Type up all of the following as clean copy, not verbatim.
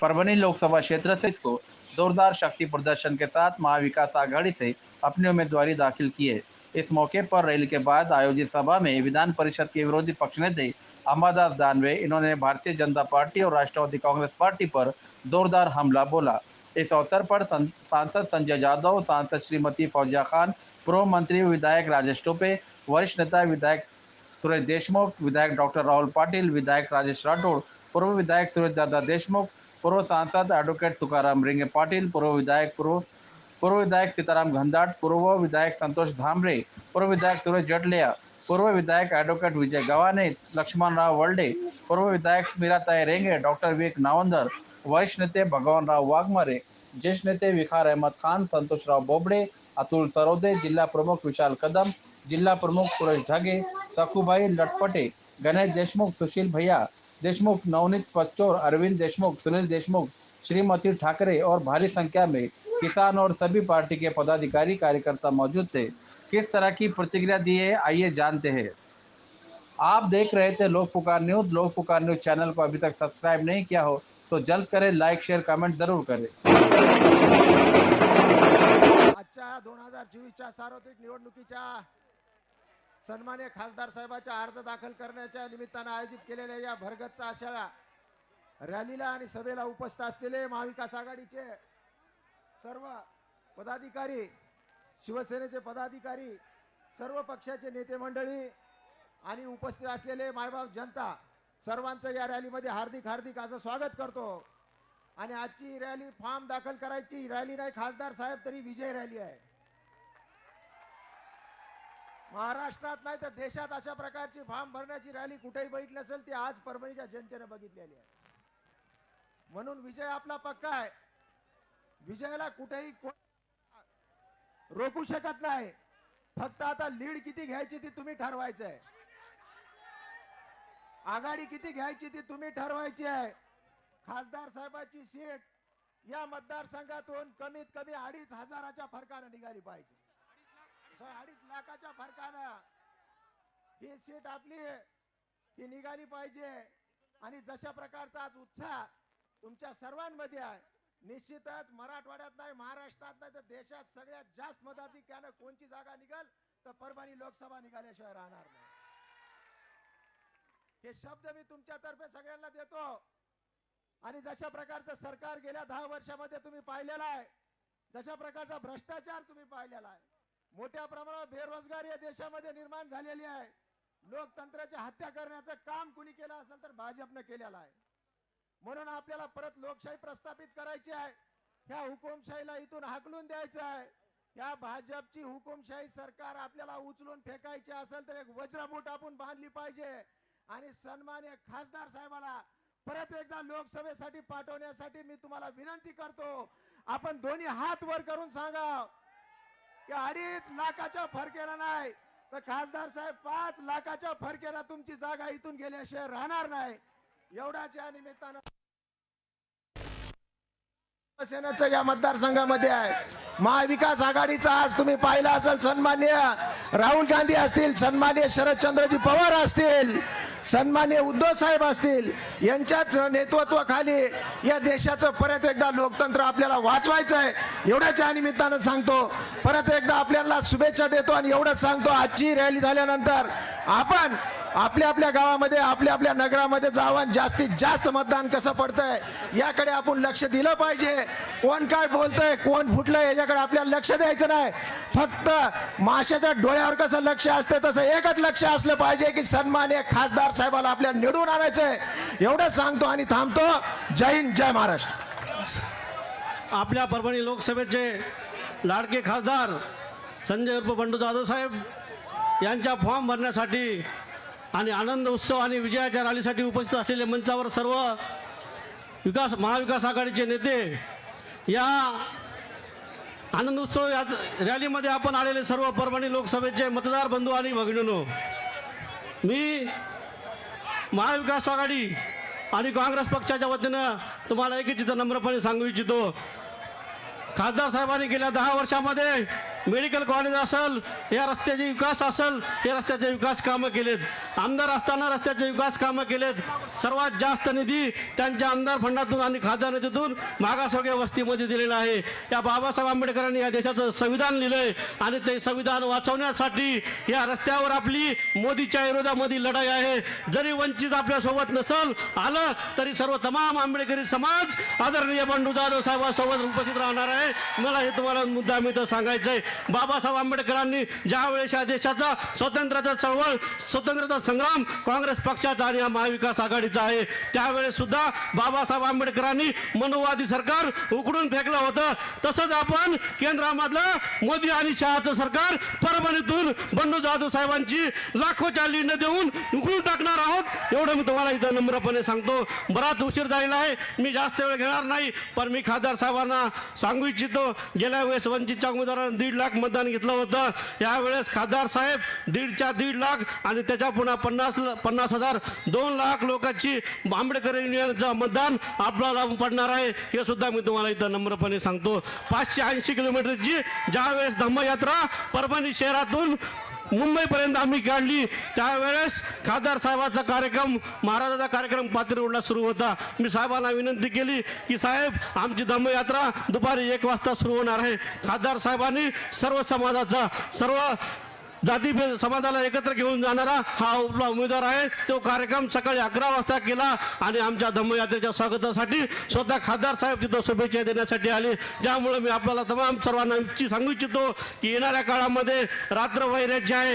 परभनी लोकसभा क्षेत्र से इसको जोरदार शक्ति प्रदर्शन के साथ महाविकास आघाड़ी से अपनी उम्मीदवारी दाखिल की है। इस मौके पर रैली के बाद आयोजित सभा में विधान परिषद के विरोधी पक्ष नेता अंबादास दानवे इन्होंने भारतीय जनता पार्टी और राष्ट्रवादी कांग्रेस पार्टी पर जोरदार हमला बोला। इस अवसर पर सांसद संजय यादव, सांसद श्रीमती फौजिया खान, पूर्व मंत्री विधायक राजेश टोपे, वरिष्ठ नेता विधायक सुरेश देशमुख, विधायक डॉक्टर राहुल पाटिल, विधायक राजेश राठौड़, पूर्व विधायक सुरेश दादा देशमुख, पूर्व सांसद एडवोकेट तुकाराम रिंगे पाटिल, पूर्व विधायक सीताराम घनदाट, पूर्व विधायक संतोष धामरे, पूर्व विधायक सुरेश जटलिया, पूर्व विधायक एडवोकेट विजय गवाने, लक्ष्मण राव वर्ल्डे, पूर्व विधायक मीराताई रेंगे, डॉक्टर विवेक नावंदर, वरिष्ठ नेते भगवान राव वाघमारे, ज्येष्ठ नेते विखार अहमद खान, संतोषराव बोबडे, अतुल सरोदे, जिल्हा प्रमुख विशाल कदम, जिल्हा प्रमुख सुरेश ढगे, सखूभाई लटपटे, गणेश देशमुख, सुशील भैया देशमुख, नवनीत पच्चोर, अरविंद देशमुख, सुनील देशमुख, श्रीमती ठाकरे और भारी संख्या में किसान और सभी पार्टी के पदाधिकारी कार्यकर्ता मौजूद थे। किस तरह की प्रतिक्रिया दी है, आइए जानते हैं। आप देख रहे थे लोक पुकार न्यूज़। लोक पुकार न्यूज़ चैनल को अभी तक सब्सक्राइब नहीं किया हो तो जल्द करें, लाइक शेयर कमेंट जरूर करें। आजच्या 2024च्या सार्वत्रिक निवडणुकीच्या सन्माननीय खासदार साहेबांचा अर्ज दाखल करण्याच्या निमित्ताने आयोजित केलेल्या या भरगच्च अशा रॅलीला आणि सभेला उपस्थित असलेले महाविकास आघाडीचे सर्व पदाधिकारी, शिवसेनेचे पदाधिकारी, सर्व पक्षाचे नेते मंडळी आणि उपस्थित असलेले मायबाप जनता सर्वांचं या रॅलीमध्ये हार्दिक हार्दिक असं स्वागत करतो। आणि आजची रॅली फॉर्म दाखल करायची रॅली नाही खासदार साहेब, तरी विजय रॅली आहे। महाराष्ट्रात नाही तर देशात अशा प्रकारची फॉर्म भरण्याची रॅली कुठेही बघितली नसेल, ती आज परभणीच्या जनतेने बघितलेली आहे। म्हणून विजय आपला पक्का आहे। विजयाला कुठेही रोखू शकत नाही। फक्त आता लीड किती घ्यायची ती तुम्ही ठरवायचं आहे। आघाडी किती घ्यायची ती तुम्ही ठरवायची आहे। खासदार साहेबांची सीट या मतदारसंघातून कमीत कमी 2,500च्या फरकाने निघाली पाहिजे। 2.5 लाखाच्या फरकाने ही सीट आपली ही निघाली पाहिजे। आणि जशा प्रकारचा आज उत्साह तुमच्या सर्वांमध्ये आहे, निश्चितच मराठवाड्यात नाही, महाराष्ट्रात नाही तर देशात सगळ्यात जास्त मताधिक्याने कोणची जागा निघाल तर परभणी लोकसभा निघाल्याशिवाय राहणार नाही। हे शब्द मी तुमच्यातर्फे सगळ्यांना देतो। आणि जशा प्रकारचं सरकार गेल्या 10 वर्षामध्ये तुम्ही पाहिलेला आहे, जशा प्रकारचा भ्रष्टाचार तुम्ही पाहिलेला आहे, मोठ्या प्रमाणावर बेरोजगारी या देशामध्ये निर्माण झालेली आहे, लोकतंत्राची हत्या करण्याचं काम कुणी केलं असेल तर भाजपने केलेलं आहे। म्हणून आपल्याला परत लोकशाही प्रस्थापित करायची आहे। ह्या हुकुमशाहीला इथून हाकलून द्यायचं आहे। या भाजपची हुकुमशाही सरकार आपल्याला उचलून फेकायची असेल तर एक वज्रमूठ आपण बांधली पाहिजे। आणि सन्माननीय खासदार साहेबाला परत एकदा लोकसभेसाठी पाठवण्यासाठी मी तुम्हाला विनंती करतो, आपण दोन्ही हात वर करून सांगा की 2.5 लाखाच्या फरकेला नाही तर खासदार साहेब 5 लाखाच्या फरकेला तुमची जागा इथून गेल्याशिवाय राहणार नाही। एवढाच या निमित्तानं सेनेचं या मतदारसंघामध्ये आहे। महाविकास आघाडीचा आज तुम्ही पाहिला असेल, सन्माननीय राहुल गांधी असतील, सन्माननीय शरदचंद्रजी पवार असतील, सन्माननीय उद्धव साहेब असतील, यांच्याच नेतृत्वाखाली या देशाचं परत एकदा लोकतंत्र आपल्याला वाचवायचं आहे। एवढ्याच या निमित्तानं सांगतो, परत एकदा आपल्याला शुभेच्छा देतो आणि एवढंच सांगतो, आजची रॅली झाल्यानंतर आपण आपल्या आपल्या गावामध्ये, आपल्या आपल्या नगरामध्ये जाऊन जास्तीत जास्त मतदान कसं पडतंय याकडे आपण लक्ष दिलं पाहिजे। कोण काय बोलतंय, कोण फुटलंय याच्याकडे आपल्याला लक्ष द्यायचं नाही। फक्त माशाच्या डोळ्यावर कसं लक्ष असतं तसं एकच लक्ष असलं पाहिजे की सन्माननीय खासदार साहेबाला आपल्याला निवडून आणायचंय। एवढंच सांगतो आणि थांबतो। जय हिंद, जय महाराष्ट्र। आपल्या परभणी लोकसभेचे लाडके खासदार संजय उर्फ बंडू जाधव साहेब यांच्या फॉर्म भरण्यासाठी आणि आनंद उत्सव आणि विजयाच्या रॅलीसाठी उपस्थित असलेले मंचावर सर्व महाविकास आघाडीचे नेते, या आनंद उत्सव या रॅलीमध्ये आपण आलेले सर्व परभणी लोकसभेचे मतदार बंधू आणि भगिनींनो, मी महाविकास आघाडी आणि काँग्रेस पक्षाच्या वतीनं तुम्हाला एक चित्र नम्रपणे सांगू इच्छितो। खासदार साहेबांनी गेल्या 10 वर्षामध्ये मेडिकल कॉलेज असेल, या रस्त्याचे विकास असेल, हे रस्त्याचे विकास कामं केलेत. आमदार असताना रस्त्याचे विकास कामं केलेत. सर्वात जास्त निधी त्यांच्या आमदार फंडातून आणि खासदार निधीतून मागासवर्गीय वस्तीमध्ये दिलेला आहे. या बाबासाहेब आंबेडकरांनी या देशाचं संविधान लिहिलंय आणि ते संविधान वाचवण्यासाठी या रस्त्यावर आपली मोदीच्या विरोधामध्ये लढाई आहे. जरी वंचित आपल्यासोबत नसल आलं तरी सर्व तमाम आंबेडकरी समाज आदरणीय बंडू जाधव साहेबांसोबत उपस्थित राहणार आहे. मला हे तुम्हाला मुद्दा मी तर सांगायचं आहे. बाबासाहेब आंबेडकरांनी ज्या वेळेस या देशाचा स्वातंत्र्याचा चळवळ, स्वातंत्र्याचा संग्राम काँग्रेस पक्षाचा आणि महाविकास आघाडीचा आहे, त्यावेळेस सुद्धा बाबासाहेब आंबेडकरांनी मनोवादी सरकार उकडून फेकलं होतं. तसंच आपण केंद्रामधलं मोदी आणि शहाचं सरकार परभणीतून बंडू जाधव साहेबांची लाखोच्या लीड देऊन उकडून टाकणार आहोत. एवढं मी तुम्हाला इथं नम्रपणे सांगतो. बराच उशीर झालेला आहे, मी जास्त वेळ घेणार नाही, पण मी खासदार साहेबांना सांगू इच्छितो, गेल्या वेळेस वंचितच्या उमेदवारांनी 1.5 लाख मतदान घेतलं होतं. यावेळेस खासदार साहेब 1.5 लाख आणि त्याच्या पुन्हा 50,000 2 लाख लोकांची आंबेडकर युनियनचं मतदान आपल्याला पडणार आहे. हे सुद्धा मी तुम्हाला इथं नम्रपणे सांगतो. 580 किलोमीटरची ज्यावेळेस धम्मयात्रा परभणी शहरातून मुंबईपर्यंत आम्ही काढली, त्यावेळेस खासदार साहेबाचा कार्यक्रम, महाराजाचा कार्यक्रम पाथरी रोडला सुरू होता. मी साहेबांना विनंती केली की साहेब, आमची धम्मयात्रा दुपारी 1 वाजता सुरू होणार आहे. खासदार साहेबांनी सर्व समाजाचा, सर्व जाती समाजाला एकत्र घेऊन जाणारा हा आपला उमेदवार आहे. तो कार्यक्रम सकाळी 11 वाजता केला आणि आमच्या धम्मयात्रेच्या स्वागतासाठी स्वतः खासदार साहेब तिथं शुभेच्छा देण्यासाठी आले. ज्यामुळे मी आपल्याला तमाम सर्वांना सांगू इच्छितो की येणाऱ्या काळामध्ये रात्र वैराग्य आहे.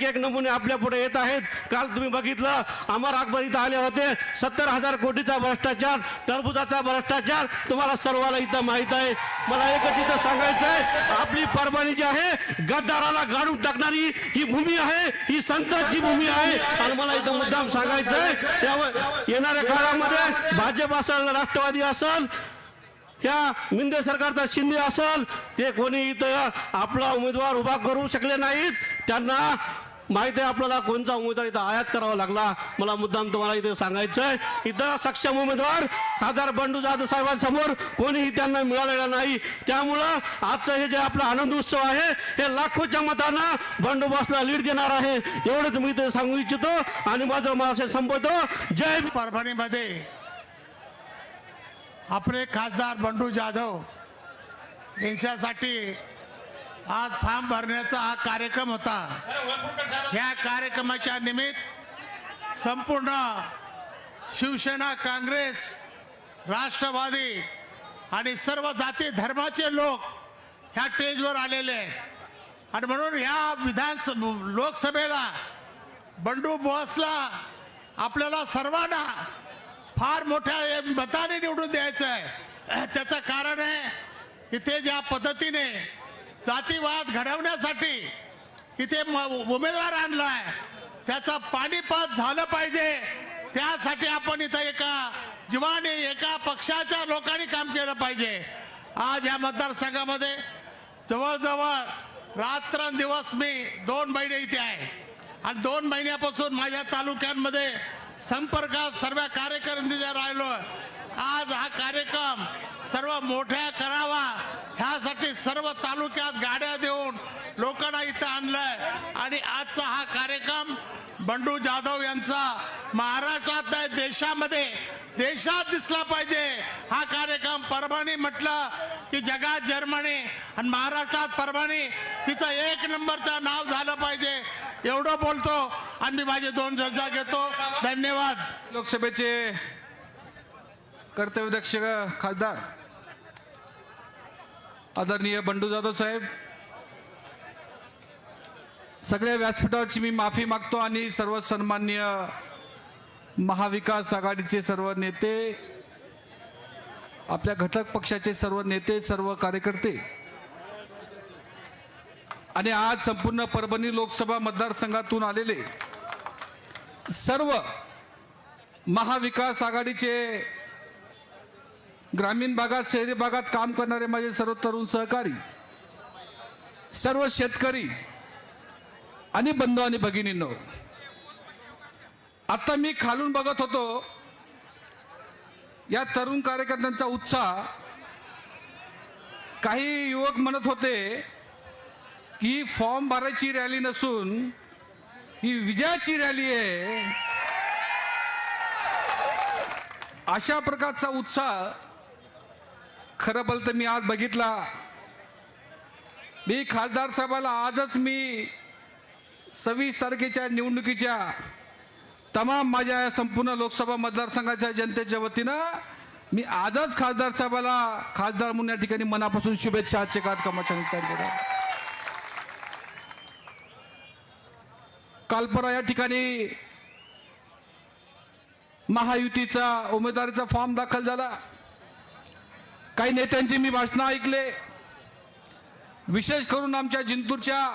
एक नमुने आपल्या पुढे येत आहेत. काल तुम्ही बघितलं, अमर अकबर इथं आले होते. 70,000 कोटीचा भ्रष्टाचार, टरबुजाचा भ्रष्टाचार तुम्हाला सर्वांना इथं माहीत आहे. मला एकच इथं सांगायचं आहे, आपली परभणी जी आहे गद्दाराला गाडून टाकणार ही भूमी आहे, ही संतांची भूमी आहे. आणि मला इथं मुद्दाम सांगायचं आहे, येणाऱ्या काळामध्ये भाजप असेल, राष्ट्रवादी असेल, या मिंदे सरकारचा शिंदे असेल, ते कोणी इथं आपला उमेदवार उभा करू शकले नाहीत. त्यांना माहिती आहे आपल्याला कोणता उमेदवार इथं आयात करावा लागला. मला मुद्दाम तुम्हाला इथे सांगायचं आहे, इथं सक्षम उमेदवार खासदार बंडू जाधव साहेबांसमोर कोणीही त्यांना मिळालेला नाही. त्यामुळं आजचं हे जे आपला आनंद उत्सव आहे, हे लाखोच्या मतांना बंडू बॉसला लीड देणार आहे. एवढंच मी इथे सांगू इच्छितो आणि माझं मासे संपवतो. जय. परभणीमध्ये आपले खासदार बंडू जाधव यांच्यासाठी आज फॉर्म भरण्याचा हा कार्यक्रम होता. या कार्यक्रमाच्या निमित्त संपूर्ण शिवसेना, काँग्रेस, राष्ट्रवादी आणि सर्व जाती धर्माचे लोक ह्या स्टेजवर आलेले आहेत. आणि म्हणून ह्या लोकसभेला बंडू बॉसला आपल्याला सर्वांना फार मोठ्या मताने निवडून द्यायचं आहे. त्याचं कारण आहे, इथे ज्या पद्धतीने जातीवाद घडवण्यासाठी इथे उमेदवार आणलाय, त्याचा पाणीपात झालं पाहिजे. त्यासाठी आपण इथं एका जीवाने, एका पक्षाच्या लोकांनी काम केलं पाहिजे. आज या मतदारसंघामध्ये जवळजवळ रात्रंदिवस मी 2 महिने इथे आहे आणि 2 महिन्यापासून माझ्या तालुक्यांमध्ये संपर्कात सर्व कार्यकर्त्यांनी राहिलो. आज हा कार्यक्रम सर्व मोठ्या करावा ह्यासाठी सर्व तालुक्यात गाड्या देऊन लोकांना इथं आणलंय. आणि आजचा हा कार्यक्रम बंडू जाधव यांचा महाराष्ट्रात नाही, देशात दिसला पाहिजे. हा कार्यक्रम परभणी म्हटलं की जगात जर्मनी आणि महाराष्ट्रात परभणी तिचं 1 नंबरचं नाव झालं पाहिजे. एवढं बोलतो आणि मी माझे 2 रजा घेतो. धन्यवाद. लोकसभेचे कर्तव्यदक्ष खासदार आदरणीय बंडू जाधव साहेब, सगळ्या व्यासपीठावरची मी माफी मागतो आणि सर्व सन्माननीय महाविकास आघाडीचे सर्व नेते, आपल्या घटक पक्षाचे सर्व नेते, सर्व कार्यकर्ते आणि आज संपूर्ण परभणी लोकसभा मतदारसंघातून आलेले सर्व महाविकास आघाडीचे ग्रामीण भागात, शहरी भागात काम करणारे माझे सर्व तरुण सहकारी, सर्व शेतकरी आणि बंधू आणि भगिनींनो, आता मी खालून बघत होतो या तरुण कार्यकर्त्यांचा उत्साह. काही युवक म्हणत होते की फॉर्म भरायची रॅली नसून ही विजयाची रॅली आहे, अशा प्रकारचा उत्साह खरं बोलतं मी आज बघितला. मी खासदार साहेबाला आजच मी 26 तारखेच्या निवडणुकीच्या तमाम माझ्या या संपूर्ण लोकसभा मतदारसंघाच्या जनतेच्या वतीनं मी आजच खासदार साहेबाला खासदार म्हणून या ठिकाणी मनापासून शुभेच्छा आजच्या कार्यक्रमाच्या निमित्ताने देणार. काल परवा या ठिकाणी महायुतीचा उमेदवारीचा फॉर्म दाखल झाला. काही नेत्यांची मी भाषणं ऐकले, विशेष करून आमच्या जिंतूरच्या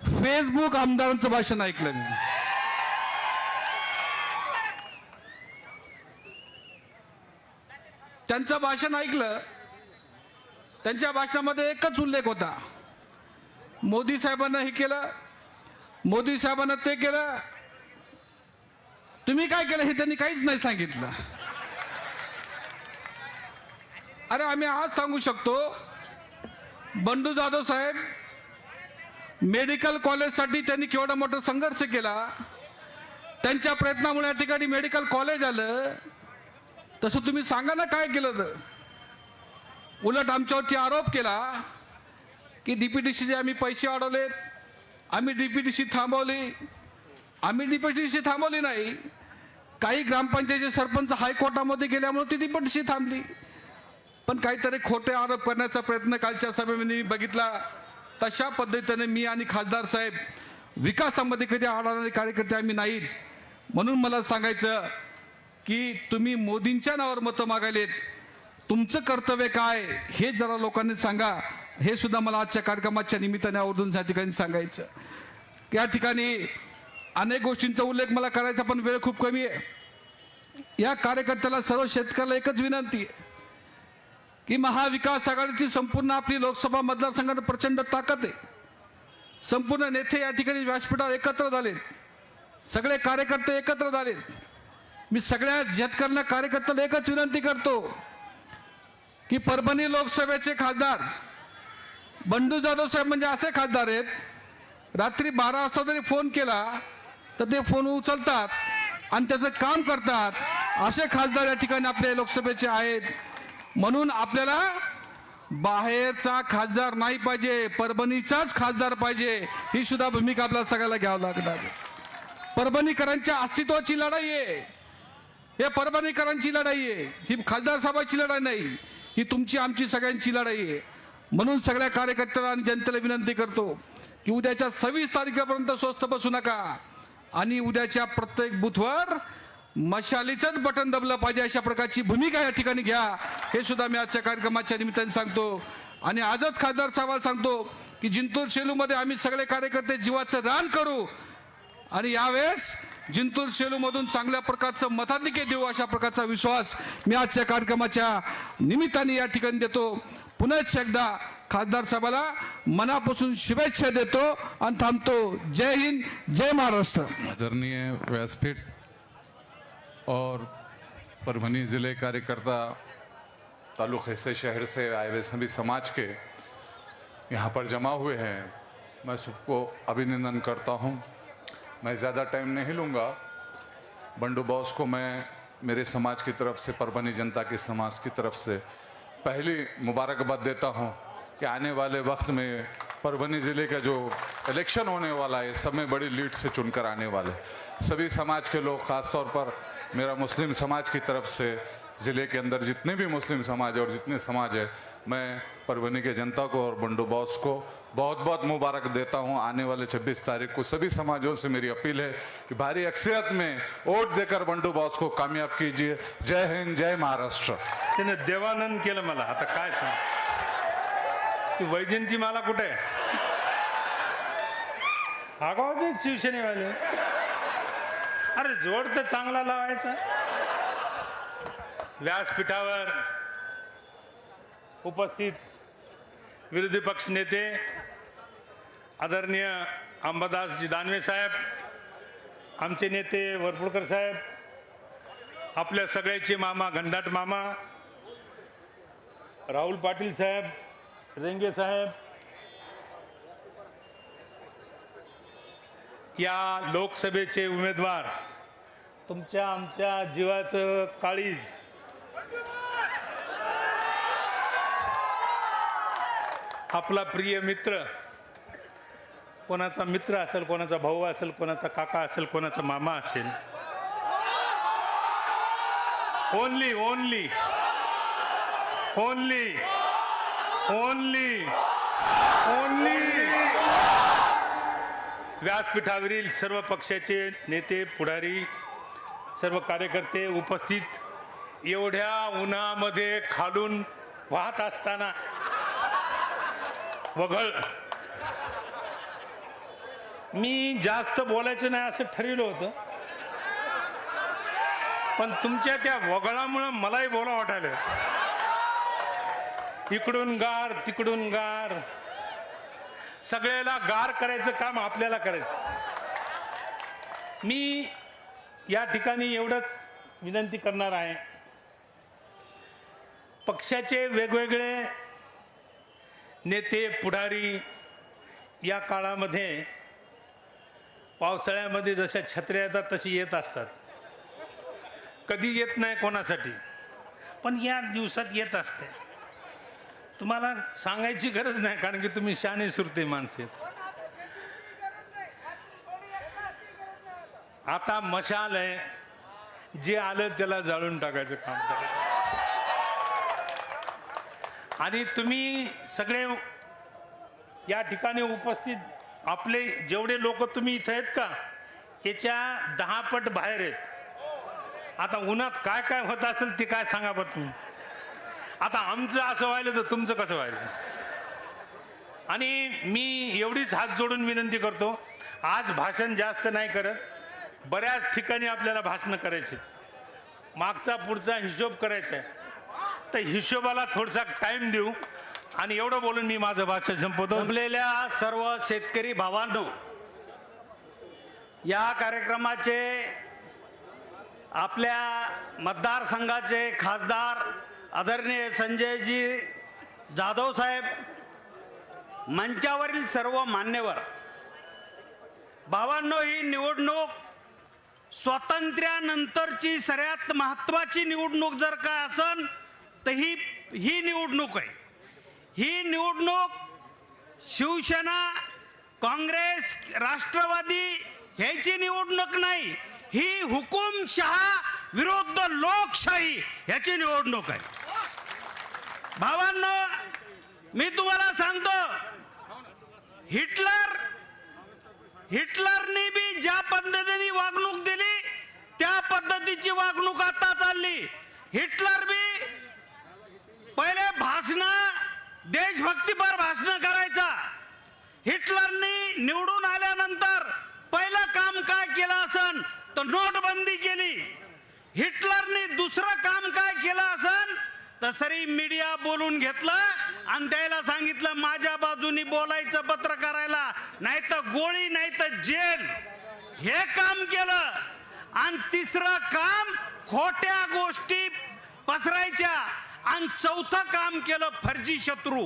फेसबुक आमदारांचं भाषण ऐकलं मी. त्यांचं भाषण ऐकलं, त्यांच्या भाषणामध्ये एकच उल्लेख होता, मोदी साहेबांना हे केलं, मोदी साहेबांना ते केलं. तुम्ही काय केलं हे त्यांनी काहीच नाही सांगितलं. अरे आम्ही आज सांगू शकतो, बंडू जाधव साहेब मेडिकल कॉलेजसाठी त्यांनी केवढा मोठा संघर्ष केला. त्यांच्या प्रयत्नामुळे या ठिकाणी मेडिकल कॉलेज आलं. तसं तुम्ही सांगा ना काय केलं तर. उलट आमच्यावरती आरोप केला की डीपीटीसीचे आम्ही पैसे वाढवलेत, आम्ही डीपीटीसी थांबवली. आम्ही डीपीटीसी थांबवली नाही, काही ग्रामपंचायतीचे सरपंच हायकोर्टामध्ये गेल्यामुळे ती डीपीटीसी थांबली. पण काहीतरी खोटे आरोप करण्याचा प्रयत्न कालच्या सभेमध्ये बघितला. तशा पद्धतीने मी आणि खासदार साहेब विकासामध्ये कधी अडवणारे कार्यकर्ते आम्ही नाहीत. म्हणून मला सांगायचं की तुम्ही मोदींच्या नावावर मतं मागायलेत, तुमचं कर्तव्य काय हे जरा लोकांनी सांगा. हे सुद्धा मला आजच्या कार्यक्रमाच्या निमित्ताने आवर्जून या ठिकाणी सांगायचं. या ठिकाणी अनेक गोष्टींचा उल्लेख मला करायचा, पण वेळ खूप कमी आहे. या कार्यकर्त्याला सर्व शेतकऱ्याला एकच विनंती आहे की महाविकास आघाडीची संपूर्ण आपली लोकसभा मतदारसंघात प्रचंड ताकद आहे. संपूर्ण नेते या ठिकाणी व्यासपीठावर एकत्र झालेत, सगळे कार्यकर्ते एकत्र झालेत. मी सगळ्या शेतकऱ्यांना कार्यकर्त्याला एकच विनंती करतो की परभणी लोकसभेचे खासदार बंडू जाधव साहेब म्हणजे असे खासदार आहेत, रात्री 12 वाजता जरी फोन केला तर ते फोन उचलतात आणि त्याचं काम करतात. असे खासदार या ठिकाणी आपल्या लोकसभेचे आहेत. म्हणून आपल्याला बाहेरचा खासदार नाही पाहिजे, परभणीचाच खासदार पाहिजे. ही सुद्धा भूमिका आपल्याला सगळ्याला घ्यावं लागणार. परभणीकरांच्या अस्तित्वाची लढाई आहे, हे परभणीकरांची लढाई आहे. ही खासदार साहेबांची लढाई नाही, ही तुमची आमची सगळ्यांची लढाई आहे. म्हणून सगळ्या कार्यकर्त्यांना आणि जनतेला विनंती करतो की उद्याच्या 26 तारखेपर्यंत स्वस्थ बसू नका आणि उद्याच्या प्रत्येक बूथवर मशालीचंच बटन दबलं पाहिजे, अशा प्रकारची भूमिका या ठिकाणी घ्या. हे सुद्धा मी आजच्या कार्यक्रमाच्या निमित्ताने सांगतो. आणि आजच खासदार साहेबांना सांगतो की जिंतूर शेलूमध्ये आम्ही सगळे कार्यकर्ते जीवाचं रान करू आणि यावेळेस जिंतूर शेलूमधून चांगल्या प्रकारचं मताधिक्य देऊ, अशा प्रकारचा विश्वास मी आजच्या कार्यक्रमाच्या निमित्ताने या ठिकाणी देतो. पुन्हा एकदा खासदार साहेबाला मनापासून शुभेच्छा देतो आणि थांबतो. जय हिंद, जय महाराष्ट्र. आदरणीय व्यासपीठ और परभनी ज़िले कार्यकर्ता, ताल्लुक़ से शहर से आए हुए सभी समाज के यहाँ पर जमा हुए हैं, मैं सबको अभिनंदन करता हूँ. मैं ज़्यादा टाइम नहीं लूँगा. बंडू बॉस को मैं मेरे समाज की तरफ से, परभनी जनता के समाज की तरफ से पहली मुबारकबाद देता हूँ कि आने वाले वक्त में परभनी ज़िले का जो इलेक्शन होने वाला है, सब में बड़ी लीड से चुनकर आने वाले सभी समाज के लोग, ख़ासतौर पर मेरा मुस्लिम समाज की तरफ से ज़िले के अंदर जितने भी मुस्लिम समाज है और जितने समाज है, मैं परभनी के जनता को और बंडू बॉस को बहुत बहुत मुबारक देता हूं. आने वाले 26 तारीख को सभी समाजों से मेरी अपील है कि भारी अक्सरियत में वोट देकर बंडू बॉस को कामयाब कीजिए. जय हिंद, जय महाराष्ट्र. त्याने देवानंद केलं मला. आता काय सांग, ती वैजयंती मला कुठे आगावचे शिवसेनेवाले. अरे जोड तर चांगला लावायचा. व्यासपीठावर उपस्थित विरोधी पक्ष नेते आदरणीय अंबादासजी दानवे साहेब, आमचे नेते वरपुडकर साहेब, आपल्या सगळ्याचे मामा घनदाट मामा राहुल पाटील साहेब, रेंगे साहेब, या लोकसभेचे उमेदवार, तुमच्या आमच्या जीवाचं काळीज, आपला प्रिय मित्र, कोणाचा मित्र असेल, कोणाचा भाऊ असेल, कोणाचा काका असेल, कोणाचा मामा असेल, only only only only only व्यासपीठावरील सर्व पक्षाचे नेते, पुढारी, सर्व कार्यकर्ते उपस्थित, एवढ्या उन्हामध्ये खालून वाहत असताना वघळ, मी जास्त बोलायचं नाही असं ठरवलं होतं, पण तुमच्या त्या वगळामुळे मलाही बोला वाटायला, इकडून गार तिकडून गार, सगळ्याला गार करायचं काम आपल्याला करायचं. मी या ठिकाणी एवढंच विनंती करणार आहे, पक्षाचे वेगवेगळे नेते, पुढारी या काळामध्ये पावसाळ्यामध्ये जशा छत्र्या येतात तशी येत असतात, कधी येत नाही कोणासाठी, पण या दिवसात येत असते. तुम्हाला सांगायची गरज नाही, कारण की तुम्ही शाने सुरते माणसे आहेत. आता मशाल आहे, जे आलं त्याला जाळून टाकायचं काम करायचं. आणि तुम्ही सगळे या ठिकाणी उपस्थित, आपले जेवढे लोक तुम्ही इथे आहेत का, याच्या 10 पट बाहेर आहेत. आता उन्हात काय काय होत असेल ते काय सांगा बरं तुम्ही. आता आमचं असं व्हायलं तर तुमचं कसं व्हायलं. आणि मी एवढीच हात जोडून विनंती करतो, आज भाषण जास्त नाही करत, बऱ्याच ठिकाणी आपल्याला भाषणं करायची, मागचा पुढचा हिशोब करायचा आहे, तर हिशोबाला थोडासा टाइम देऊ. आणि एवढं बोलून मी माझं भाषण संपवतो. जमलेल्या सर्व शेतकरी भावांनो, या कार्यक्रमाचे आपल्या मतदारसंघाचे खासदार आदरणीय संजयजी जाधव साहेब, मंचावरील सर्व मान्यवर भावांनो, ही निवडणूक स्वातंत्र्यानंतरची सर्वात महत्त्वाची निवडणूक जर काय असेल तर ही निवडणूक आहे. ही निवडणूक शिवसेना, काँग्रेस, राष्ट्रवादी ह्याची निवडणूक नाही, ही हुकुमशहा विरुद्ध लोकशाही ह्याची निवडणूक आहे. भावांनो, मी तुम्हाला सांगतो, हिटलरने बी ज्या पद्धतीने वागणूक दिली त्या पद्धतीची वागणूक आता चालली. हिटलर बी पहिले भाषण, देशभक्तीपर भाषण करायचा. हिटलरने निवडून आल्यानंतर पहिलं काम काय केलं असन तर नोटबंदी केली. हिटलरने दुसरं काम काय केलं असन तर सरी मीडिया बोलून घेतलं आणि त्याला सांगितलं माझ्या बाजूनी बोलायचं पत्रकारायला, नाही तर गोळी नाही तर जेल, हे काम केलं. आणि तिसरं काम खोट्या गोष्टी पसरायच्या. आणि चौथं काम केलं फर्जी शत्रू.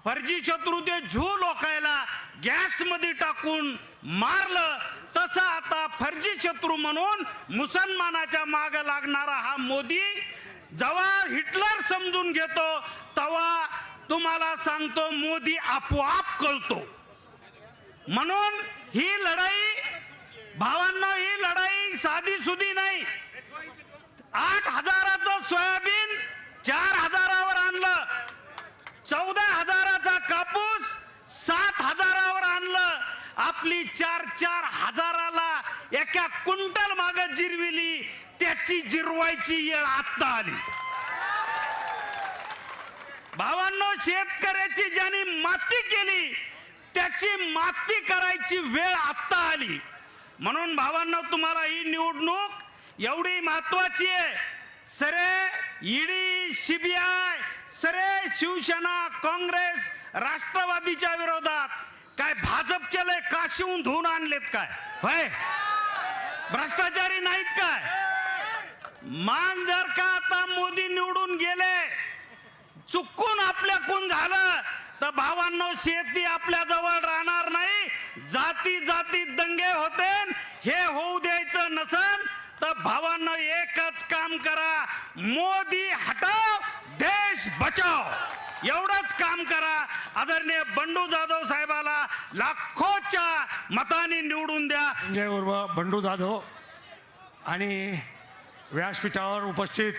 फर्जी शत्रू ते झू लोकायला गॅस मध्ये टाकून मारलं. तसं आता फर्जी शत्रू म्हणून मुसलमानाच्या माग लागणारा हा मोदी जेव्हा हिटलर समजून घेतो तेव्हा तुम्हाला सांगतो मोदी आपोआप कळतो. म्हणून ही लढाई भावांनो, ही लढाई साधी सुधी नाही. 8,000चं सोयाबीन 4,000वर आणलं, 14,000चा कापूस 7,000वर आणलं. आपली 4,000ला एका क्विंटल माग जिरविली, त्याची जिरवायची वेळ आता आली. भावांनो, शेतकऱ्याची ज्यांनी माती केली त्याची माती करायची वेळ आता आली. म्हणून भावांनो, तुम्हाला ही निवडणूक एवढी महत्वाची आहे. सरे ईडी, सीबीआय, सरे शिवसेना, काँग्रेस, राष्ट्रवादीच्या विरोधात काय भाजपचे लय काशिवून धुवून आणलेत काय? होय, भ्रष्टाचारी नाहीत काय? मान जर का आता मोदी निवडून गेले, चुकून आपल्याकडून झालं तर भावांनो, शेती आपल्या जवळ राहणार नाही, जाती जाती दंगे होते, हे होऊ द्यायचं नसन तर भावांनो एकच काम करा, मोदी हटाव देश बचाव एवढंच काम करा. आदरणीय बंडू जाधव साहेबाला लाखोच्या मतांनी निवडून द्या. संजय उर्फ बंडू जाधव आणि व्यासपीठावर उपस्थित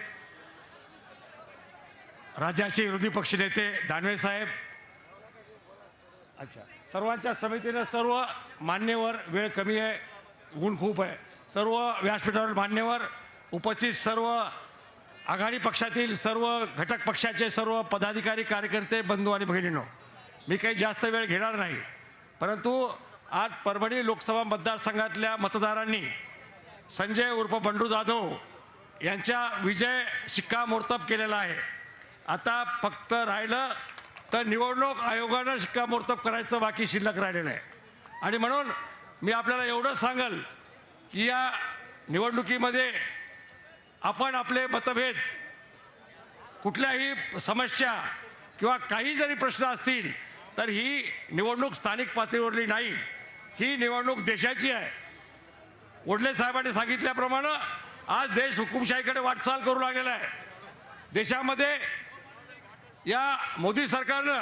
राज्याचे विरोधी पक्षनेते दानवे साहेब, अच्छा, सर्वांच्या समितीनं सर्व मान्यवर, वेळ कमी आहे, ऊन खूप आहे, सर्व व्यासपीठावर मान्यवर उपस्थित सर्व आघाडी पक्षातील सर्व घटक पक्षाचे सर्व पदाधिकारी, कार्यकर्ते, बंधू आणि भगिनींनो, मी काही जास्त वेळ घेणार नाही, परंतु आज परभणी लोकसभा मतदारसंघातल्या मतदारांनी संजय उर्फ बंडू जाधव यांच्या विजय शिक्कामोर्तब केलेला आहे. आता फक्त राहिलं तर निवडणूक आयोगानं शिक्कामोर्तब करायचं बाकी शिल्लक राहिलेलं आहे. आणि म्हणून मी आपल्याला एवढंच सांगेल की या निवडणुकीमध्ये आपण आपले मतभेद, कुठल्याही समस्या किंवा काही जरी प्रश्न असतील तर ही निवडणूक स्थानिक पातळीवरली नाही, ही निवडणूक देशाची आहे. वडले साहेबांनी सांगितल्याप्रमाणे आज देश हुकुमशाहीकडे वाटचाल करू लागलेला आहे. देशामध्ये या मोदी सरकारनं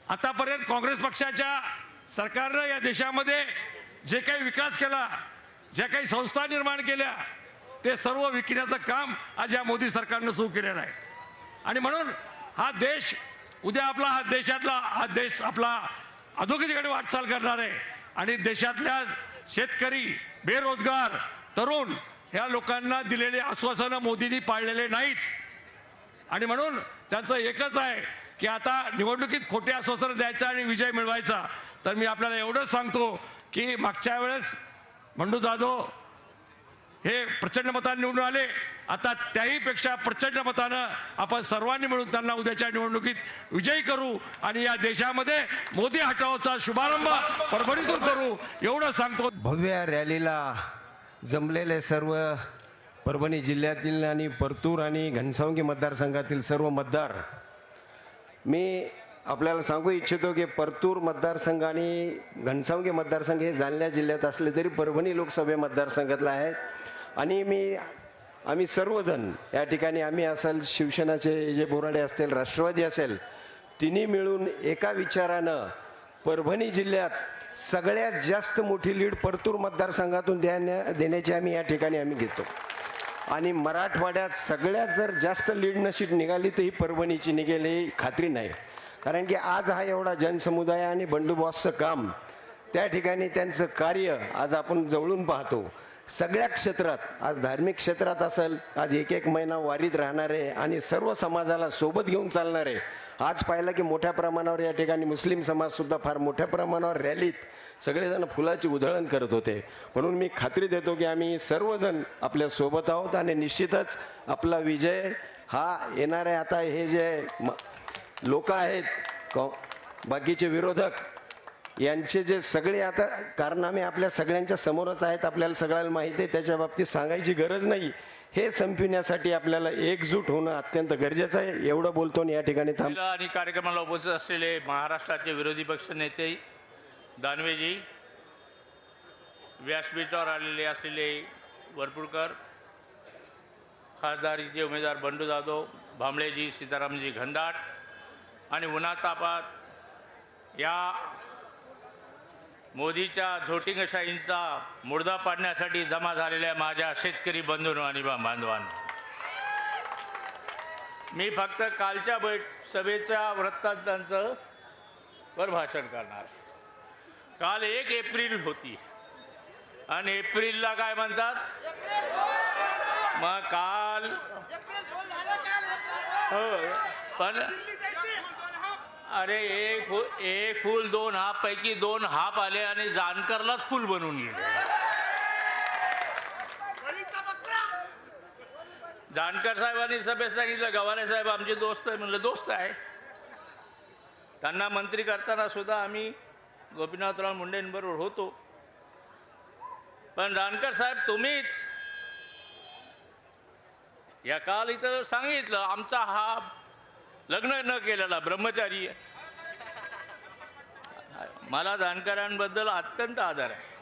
आतापर्यंत काँग्रेस पक्षाच्या सरकारनं या देशामध्ये जे काही विकास केला, ज्या काही संस्था निर्माण केल्या, ते सर्व विकण्याचं काम आज या मोदी सरकारनं सुरू केलेलं आहे. आणि म्हणून हा देश उद्या हा देश आपला अधोगतीकडे वाटचाल करणार आहे. आणि देशातल्या शेतकरी, बेरोजगार, तरुण ह्या लोकांना दिलेले आश्वासनं मोदींनी पाळलेले नाहीत. आणि म्हणून त्यांचं एकच आहे की आता निवडणुकीत खोटे आश्वासनं द्यायचं आणि विजय मिळवायचा. तर मी आपल्याला एवढंच सांगतो की मागच्या वेळेस बंडू जाधव हे प्रचंड मतांनी निवडून आले, आता त्याहीपेक्षा प्रचंड मतानं आपण सर्वांनी मिळून त्यांना उद्याच्या निवडणुकीत विजयी करू आणि या देशामध्ये मोदी हटावचा शुभारंभ परभणीतून करू, एवढं सांगतो. भव्य रॅलीला जमलेले सर्व परभणी जिल्ह्यातील आणि परतूर आणि घनसावंगी मतदारसंघातील सर्व मतदार, मी आपल्याला सांगू इच्छितो की परतूर मतदारसंघ आणि घनसावंगी मतदारसंघ हे जालना जिल्ह्यात असले तरी परभणी लोकसभे मतदारसंघातला आहे. आणि आम्ही सर्वजण या ठिकाणी, आम्ही असेल, शिवसेनाचे जे बोराडे असतील, राष्ट्रवादी असेल, तिन्ही मिळून एका विचारानं परभणी जिल्ह्यात सगळ्यात जास्त मोठी लीड परतूर मतदारसंघातून देण्याची आम्ही या ठिकाणी घेतो. आणि मराठवाड्यात सगळ्यात जर जास्त लीड नशीब निघाली तर ही परभणीची निघेल, ही खात्री नाही. कारण की आज हा एवढा जनसमुदाय आणि बंडू बॉसचं काम, त्या ठिकाणी त्यांचं कार्य आज आपण जवळून पाहतो. सगळ्या क्षेत्रात, आज धार्मिक क्षेत्रात असेल, आज एक एक महिना वारीत राहणारे आणि सर्व समाजाला सोबत घेऊन चालणारे, आज पाहिलं की मोठ्या प्रमाणावर या ठिकाणी मुस्लिम समाजसुद्धा फार मोठ्या प्रमाणावर रॅलीत सगळेजण फुलाची उधळण करत होते. म्हणून मी खात्री देतो की आम्ही सर्वजण आपल्या सोबत आहोत आणि निश्चितच आपला विजय हा येणार आहे. आता हे जे लोक आहेत, बाकीचे विरोधक, यांचे जे सगळे आता कारनामे आपल्या सगळ्यांच्या समोरच आहेत, आपल्याला सगळ्याला माहिती आहे, त्याच्या बाबतीत सांगायची गरज नाही. हे संपविण्यासाठी आपल्याला एकजूट होणं अत्यंत गरजेचं आहे. एवढं बोलतो आणि या ठिकाणी थांब. आणि कार्यक्रमाला उपस्थित असलेले महाराष्ट्राचे विरोधी पक्ष नेते दानवेजी, व्यासपीठावर आलेले असलेले वरपुडकर, खासदारीचे उमेदवार बंडू जाधव, भांबळेजी, सीतारामजी घनदाट आणि उन्हातापात या मोदीच्या झोटिंगशाहींचा मुर्दा पाडण्यासाठी जमा झालेल्या माझ्या शेतकरी बंधूंनो आणि बांधवांनो, मी फक्त कालच्या सभेच्या वृत्तांतांचं वर भाषण करणार. काल 1 एप्रिल होती आणि एप्रिलला काय म्हणतात, मग काल हो, पण अरे एक फूल 2 हाफ पैकी 2 हाफ आले आणि जानकरलाच फूल बनवून गेले. जानकर साहेबांनी सभेत सांगितलं, गवारे साहेब आमचे दोस्त आहे. म्हणलं दोस्त आहे. त्यांना मंत्री करताना सुद्धा आम्ही गोपीनाथराव मुंडेंबरोबर होतो. पण जानकर साहेब तुम्हीच या काल इथं सांगितलं आमचा हा लग्न न केलेला ब्रह्मचारी आहे. मला जानकरांबद्दल अत्यंत आदर आहे,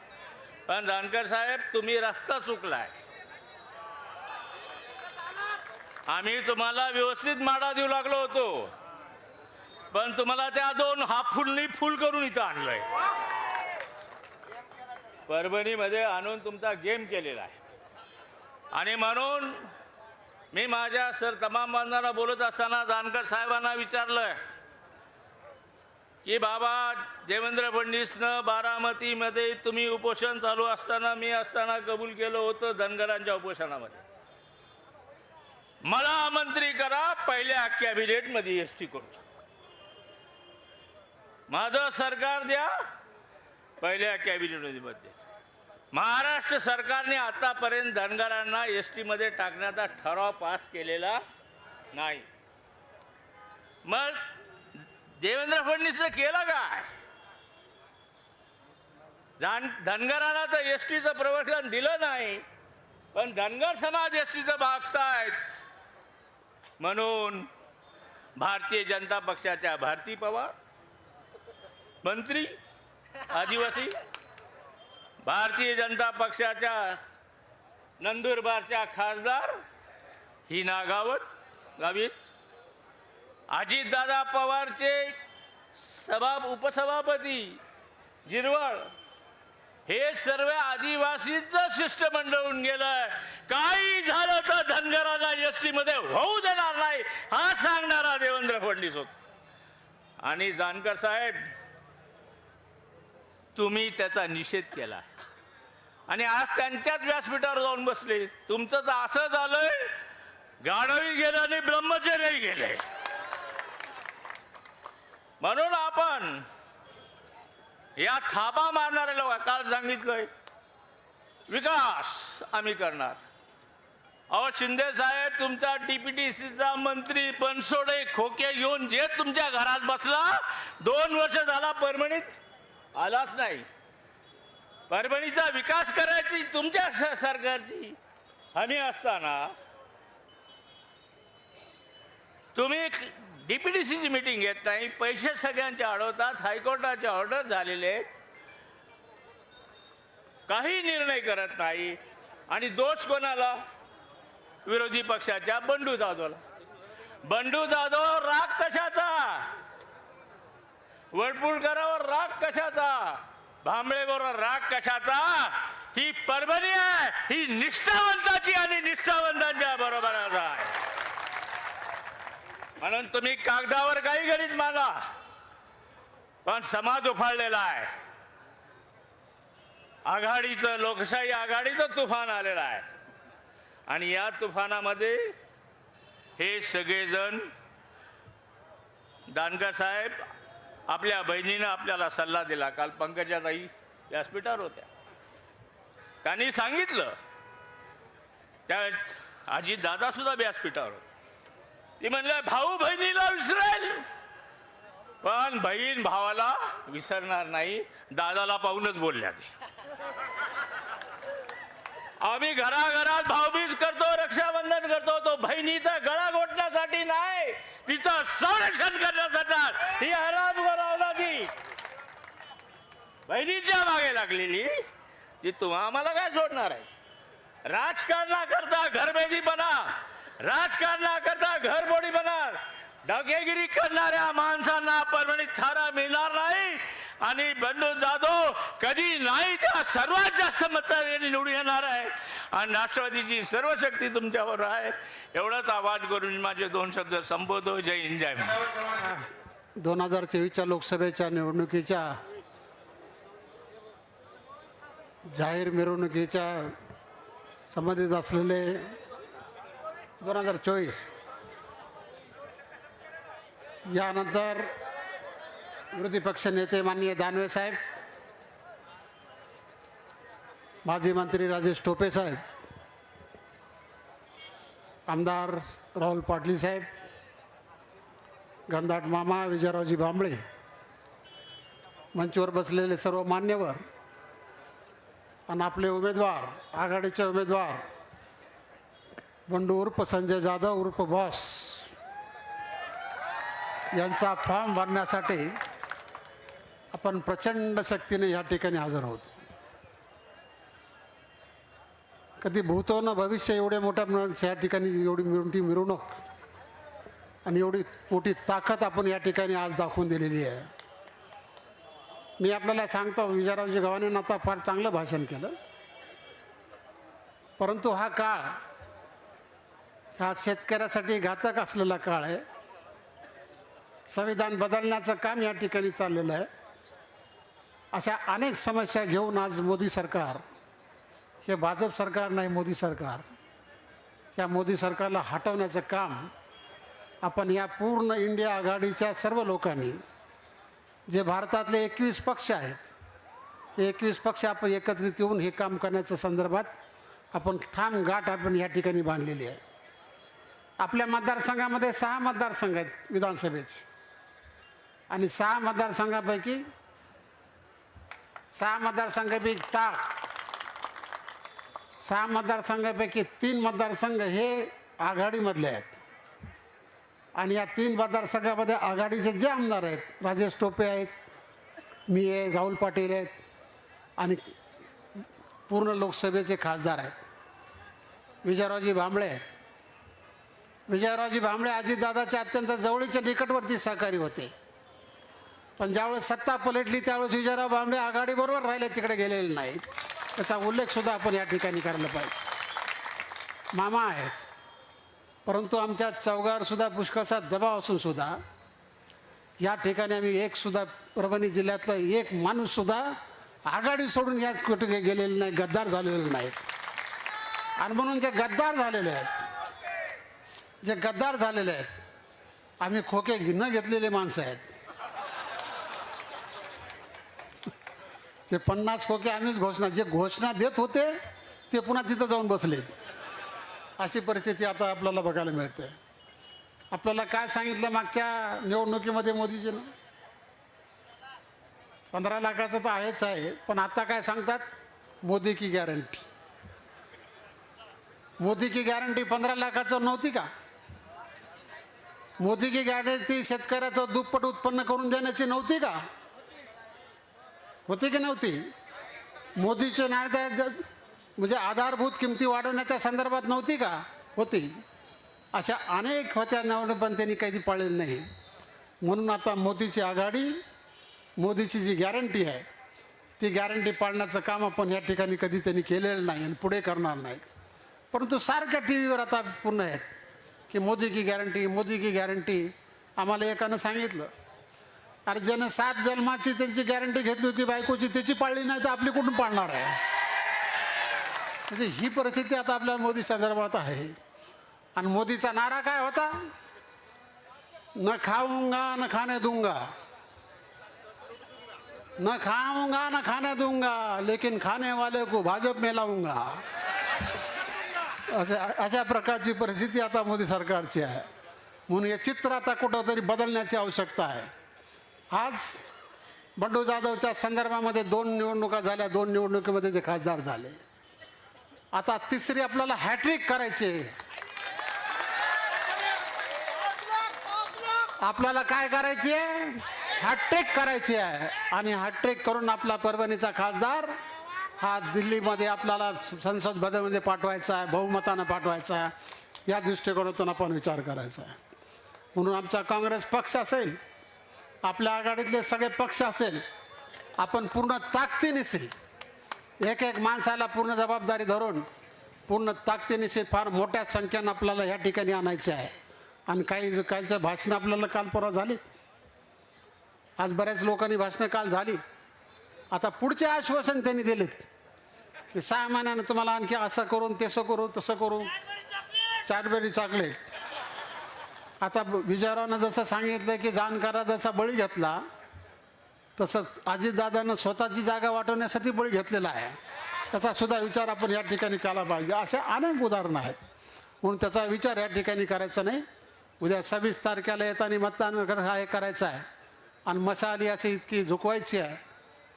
पण जानकर साहेब तुम्ही रस्ता चुकलाय. आम्ही तुम्हाला व्यवस्थित माडा देऊ लागलो होतो, पण तुम्हाला त्या 2 हाफुलनी फुल करून इथं आणलंय. परभणीमध्ये आणून तुमचा गेम केलेला आहे. आणि म्हणून मी माझ्या तमाम बांधवांना बोलत असताना जानकर साहेबांना विचारलं की बाबा, देवेंद्र फडणवीसनं बारामतीमध्ये तुम्ही उपोषण चालू असताना मी असताना कबूल केलं होतं धनगरांच्या उपोषणामध्ये, मला आमंत्रित करा, पहिल्या कॅबिनेटमध्ये एसटी करू, माझं सरकार द्या, पहिल्या कॅबिनेटमध्ये. महाराष्ट्र सरकारने आतापर्यंत धनगरांना एसटी मध्ये टाकण्याचा ठराव पास केलेला नाही. मग देवेंद्र फडणवीसने केलं काय? धनगरांना तर एसटीचं प्रवर्तन दिलं नाही, पण धनगर समाज एसटीचं मागतायत. म्हणून भारतीय जनता पक्षाच्या भारती पवार मंत्री आदिवासी, भारतीय जनता पक्षाच्या नंदुरबारच्या खासदार हिना गावित, अजितदादा पवारचे उपसभापती जिरवळ, हे सर्व आदिवासींचं शिष्टमंडळ होऊन गेलं. काही झालं तर धनगरांना एसटी मध्ये होऊ देणार नाही, हा सांगणारा देवेंद्र फडणवीस होता. आणि जानकर साहेब, तुम्ही त्याचा निषेध केला आणि आज त्यांच्याच व्यासपीठावर जाऊन बसले. तुमचं तर असं झालंय, गाढवही गेलं आणि ब्रह्मचर्यही गेले. म्हणून आपण या थापा मारणारे लोक, काल सांगितलंय विकास आम्ही करणार. अहो शिंदे साहेब, तुमचा टीपीटीसीचा मंत्री बनसोडे खोके घेऊन जे तुमच्या घरात बसला, 2 वर्ष झाला परभणीत आलाच नाही. परभणीचा विकास करायची तुमच्या सरकारची हमी असताना तुम्ही डीपीडीसीची मीटिंग घेत नाही, पैसे सगळ्यांचे अडवतात, हायकोर्टाचे ऑर्डर झालेले आहेत, काही निर्णय करत नाही. आणि दोष कोणाला? विरोधी पक्षाच्या बंडू जाधवला. बंडू जाधव राग कशाचा? वडपुळकरांवर राग कशाचा? भांबळेबरोबर राग कशाचा? ही परभणी आहे, ही निष्ठावंताची आणि निष्ठावंतांच्या बरोबरच आहे. म्हणून तुम्ही कागदावर काही गणित मागा, पण समाज उफाळलेला आहे. आघाडीचं, लोकशाही आघाडीचं तुफान आलेलं आहे. आणि या तुफानामध्ये हे सगळेजण, जानकर साहेब, आपल्या बहिणीनं आपल्याला सल्ला दिला. काल पंकजाताई व्यासपीठावर होत्या, त्यांनी सांगितलं, त्या आजी दादा सुद्धा व्यासपीठावर होते. ती म्हणलं भाऊ बहिणीला विसरेल, पण बहीण भावाला विसरणार नाही. दादाला पाहूनच बोलल्या ते. आम्ही घराघरात भाऊबीज करतो, रक्षाबंधन करतो, तो बहिणीचा गळा घोटण्यासाठी नाही, तिचं संरक्षण करण्यासाठी. ही हरामखोर बहिणीच्या मागे लागलेली ती आम्हाला काय सोडणार आहे? राजकारणाकरता घरबेदीपणा, राजकारणाकरता घरफोडीपणा, डाकेगिरी करणाऱ्या माणसांना परभणीत थारा मिळणार नाही. आणि बंडू जाधव कधी नाही त्या सर्वात जास्त मतांनी निवडून येणार आहे. आणि राष्ट्रवादीची सर्व शक्ती तुमच्यावर आहे. एवढाच आवाज करून माझे 2 शब्द संबोधतो. जय हिंद, जय महाराष्ट्र. 2024च्या लोकसभेच्या निवडणुकीच्या जाहीर मिरवणुकीच्या संबंधित असलेले 2024 यानंतर विरोधी पक्ष नेते माननीय दानवे साहेब, माजी मंत्री राजेश टोपे साहेब, आमदार राहुल पाटील साहेब, गंधाट मामा, विजयरावजी भांबळे, मंचवर बसलेले सर्व मान्यवर आणि आपले उमेदवार, आघाडीचे उमेदवार बंडू उर्फ संजय जाधव उर्फ बॉस यांचा फॉर्म भरण्यासाठी आपण प्रचंड शक्तीने या ठिकाणी हजर आहोत. कधी भूतो न भविष्य एवढ्या मोठ्या या ठिकाणी एवढी मोठी मिरवणूक आणि एवढी मोठी ताकद आपण या ठिकाणी आज दाखवून दिलेली आहे. मी आपल्याला सांगतो, विजयरावजी गव्हाणेंना आता फार चांगलं भाषण केलं, परंतु हा काळ हा शेतकऱ्यासाठी घातक असलेला काळ आहे. संविधान बदलण्याचं काम या ठिकाणी चाललेलं आहे. अशा अनेक समस्या घेऊन आज मोदी सरकार, हे भाजप सरकार नाही, मोदी सरकार, या मोदी सरकारला हटवण्याचं काम आपण या पूर्ण इंडिया आघाडीच्या सर्व लोकांनी, जे भारतातले 21 पक्ष आहेत, हे 21 पक्ष आपण एकत्रित येऊन हे काम करण्याच्या संदर्भात आपण ठाम गाठ आपण या ठिकाणी बांधलेली आहे. आपल्या मतदारसंघामध्ये 6 मतदारसंघ आहेत विधानसभेचे, आणि 6 मतदारसंघापैकी 6 मतदारसंघापैकी 3 मतदारसंघ हे आघाडीमधले आहेत. आणि या 3 मतदारसंघामध्ये आघाडीचे जे आमदार आहेत, राजेश टोपे आहेत, मी आहे, राहुल पाटील आहेत, आणि पूर्ण लोकसभेचे खासदार आहेत, विजयरावजी भांबळे आहेत. विजयरावजी भांबळे अजितदादाच्या अत्यंत जवळचे निकटवर्ती सहकारी होते, पण ज्यावेळेस सत्ता पलटली त्यावेळेस विजयराव भांबळे आघाडीबरोबर राहिले, तिकडे गेलेले नाहीत. त्याचा उल्लेखसुद्धा आपण या ठिकाणी करायला पाहिजे. मामा आहेत, परंतु आमच्या चौघावरसुद्धा पुष्कळसा दबाव असून सुद्धा या ठिकाणी आम्ही एकसुद्धा परभणी जिल्ह्यातला एक माणूससुद्धा आघाडी सोडून यात कुठे गेलेले नाही, गद्दार झालेले नाहीत. आणि म्हणून जे गद्दार झालेले आहेत, आम्ही खोके न घेतलेले माणसं आहेत. जे 50 खोके आम्हीच जे घोषणा देत होते ते पुन्हा तिथं जाऊन बसलेत. अशी परिस्थिती आता आपल्याला बघायला मिळते. आपल्याला काय सांगितलं मागच्या निवडणुकीमध्ये मोदीजीनं? 15 लाखाचं तर आहेच आहे, पण आता काय सांगतात? मोदी की गॅरंटी. मोदी की गॅरंटी 15 लाखाचं नव्हती का? मोदी की गॅरंटी शेतकऱ्याचं दुप्पट उत्पन्न करून देण्याची नव्हती का? होती की नव्हती? मोदीचे नायक म्हणजे आधारभूत किमती वाढवण्याच्या संदर्भात नव्हती का? होती. अशा अनेक होत्या निवडणूक, पण त्यांनी काही पाळलेली नाही. म्हणून आता मोदीची आघाडी, मोदीची जी गॅरंटी आहे ती गॅरंटी पाळण्याचं काम आपण या ठिकाणी कधी त्यांनी केलेलं नाही आणि पुढे करणार नाहीत. परंतु सारख्या टी व्हीवर आता पूर्ण आहेत की मोदी की गॅरंटी, मोदी की गॅरंटी. आम्हाला एकानं सांगितलं, अरे ज्यानं 7 जन्माची त्यांची गॅरंटी घेतली होती बायकोची, त्याची पाळली नाही तर आपली कुठून पाळणार आहे? म्हणजे ही परिस्थिती आता आपल्या मोदी संदर्भात आहे. आणि मोदीचा नारा काय होता? न खाऊंगा न खाने दूंगा, न खाऊंगा न खाने दूंगा, लेकिन खाने वाले को भाजप में लाऊंगा. अशा प्रकारची परिस्थिती आता मोदी सरकारची आहे. म्हणून हे चित्र आता कुठंतरी बदलण्याची आवश्यकता आहे. आज बंडू जाधवच्या संदर्भामध्ये 2 निवडणुका झाल्या, 2 निवडणुकीमध्ये ते खासदार झाले. आता तिसरी आपल्याला हॅट्रिक करायची. आपल्याला काय करायची आहे? हॅट्रिक करायची आहे. आणि हॅट्रिक करून आपला परभणीचा खासदार हा दिल्लीमध्ये आपल्याला संसद भवनामध्ये पाठवायचा आहे, बहुमतानं पाठवायचा आहे. या दृष्टिकोनातून आपण विचार करायचा आहे. म्हणून आमचा काँग्रेस पक्ष असेल, आपल्या आघाडीतले सगळे पक्ष असेल, आपण पूर्ण ताकदीनिशी एक माणसाला पूर्ण जबाबदारी धरून पूर्ण ताकदीनिशी फार मोठ्या संख्येनं आपल्याला या ठिकाणी आणायचे आहे. आणि काहीचं भाषण आपल्याला काल परवा झाली, आज बऱ्याच लोकांनी भाषणं काल झाली. आता पुढचे आश्वासन त्यांनी दिलेत की 6 महिन्यानं तुम्हाला आणखी असं करून तसं करू तसं करू, चारबेरी चॉकलेट. आता विजयरावनं जसं सांगितलं की जाणकारा जसा बळी घेतला तसं अजितदादानं स्वतःची जागा वाटवण्यासाठी बळी घेतलेला आहे. त्याचा सुद्धा विचार आपण या ठिकाणी केला पाहिजे. असे अनेक उदाहरणं आहेत. म्हणून त्याचा विचार या ठिकाणी करायचा नाही. उद्या 26 तारखेला येताना मतदान हे करायचं आहे. आणि मशाली अशी इतकी झुकवायची आहे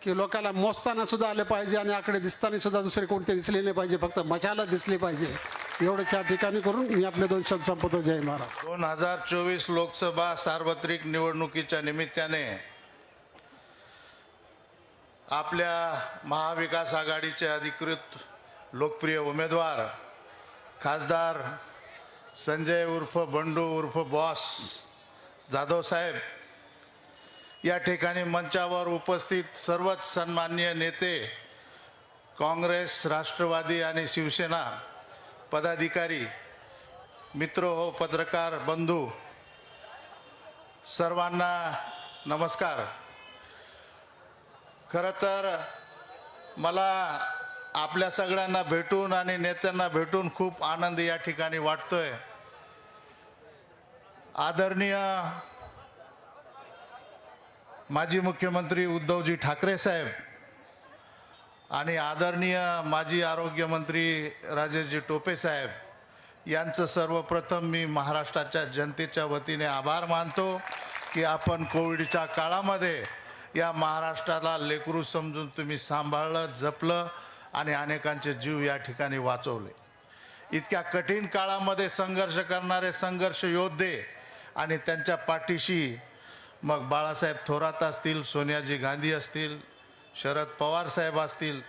की लोकांना मोजताना सुद्धा आले पाहिजे आणि आकडे दिसताना सुद्धा दुसरे कोणते दिसले नाही पाहिजे, फक्त मशाला दिसली पाहिजे. एवढंच या ठिकाणी करून मी आपले 2 शब्द संपवतो. जय महाराज. 2024 लोकसभा सार्वत्रिक निवडणुकीच्या निमित्ताने आपल्या महाविकास आघाडीचे अधिकृत लोकप्रिय उमेदवार खासदार संजय उर्फ बंडू उर्फ बॉस जाधव साहेब, या ठिकाणी मंचावर उपस्थित सर्वच सन्माननीय नेते, काँग्रेस, राष्ट्रवादी आणि शिवसेना पदाधिकारी, मित्र हो, पत्रकार बंधू, सर्वांना नमस्कार. खरं तर मला आपल्या सगळ्यांना भेटून आणि नेत्यांना भेटून खूप आनंद या ठिकाणी वाटतोय. आदरणीय माजी मुख्यमंत्री उद्धवजी ठाकरे साहेब आणि आदरणीय माजी आरोग्यमंत्री राजेशजी टोपे साहेब यांचं सर्वप्रथम मी महाराष्ट्राच्या जनतेच्या वतीने आभार मानतो की आपण कोविडच्या काळामध्ये या महाराष्ट्राला लेकरू समजून तुम्ही सांभाळलं, जपलं आणि अनेकांचे जीव या ठिकाणी वाचवले. इतक्या कठीण काळामध्ये संघर्ष करणारे संघर्ष योद्धे आणि त्यांच्या पाठीशी मग बाळासाहेब थोरात असतील, सोनियाजी गांधी असतील, शरद पवार साहेब असतील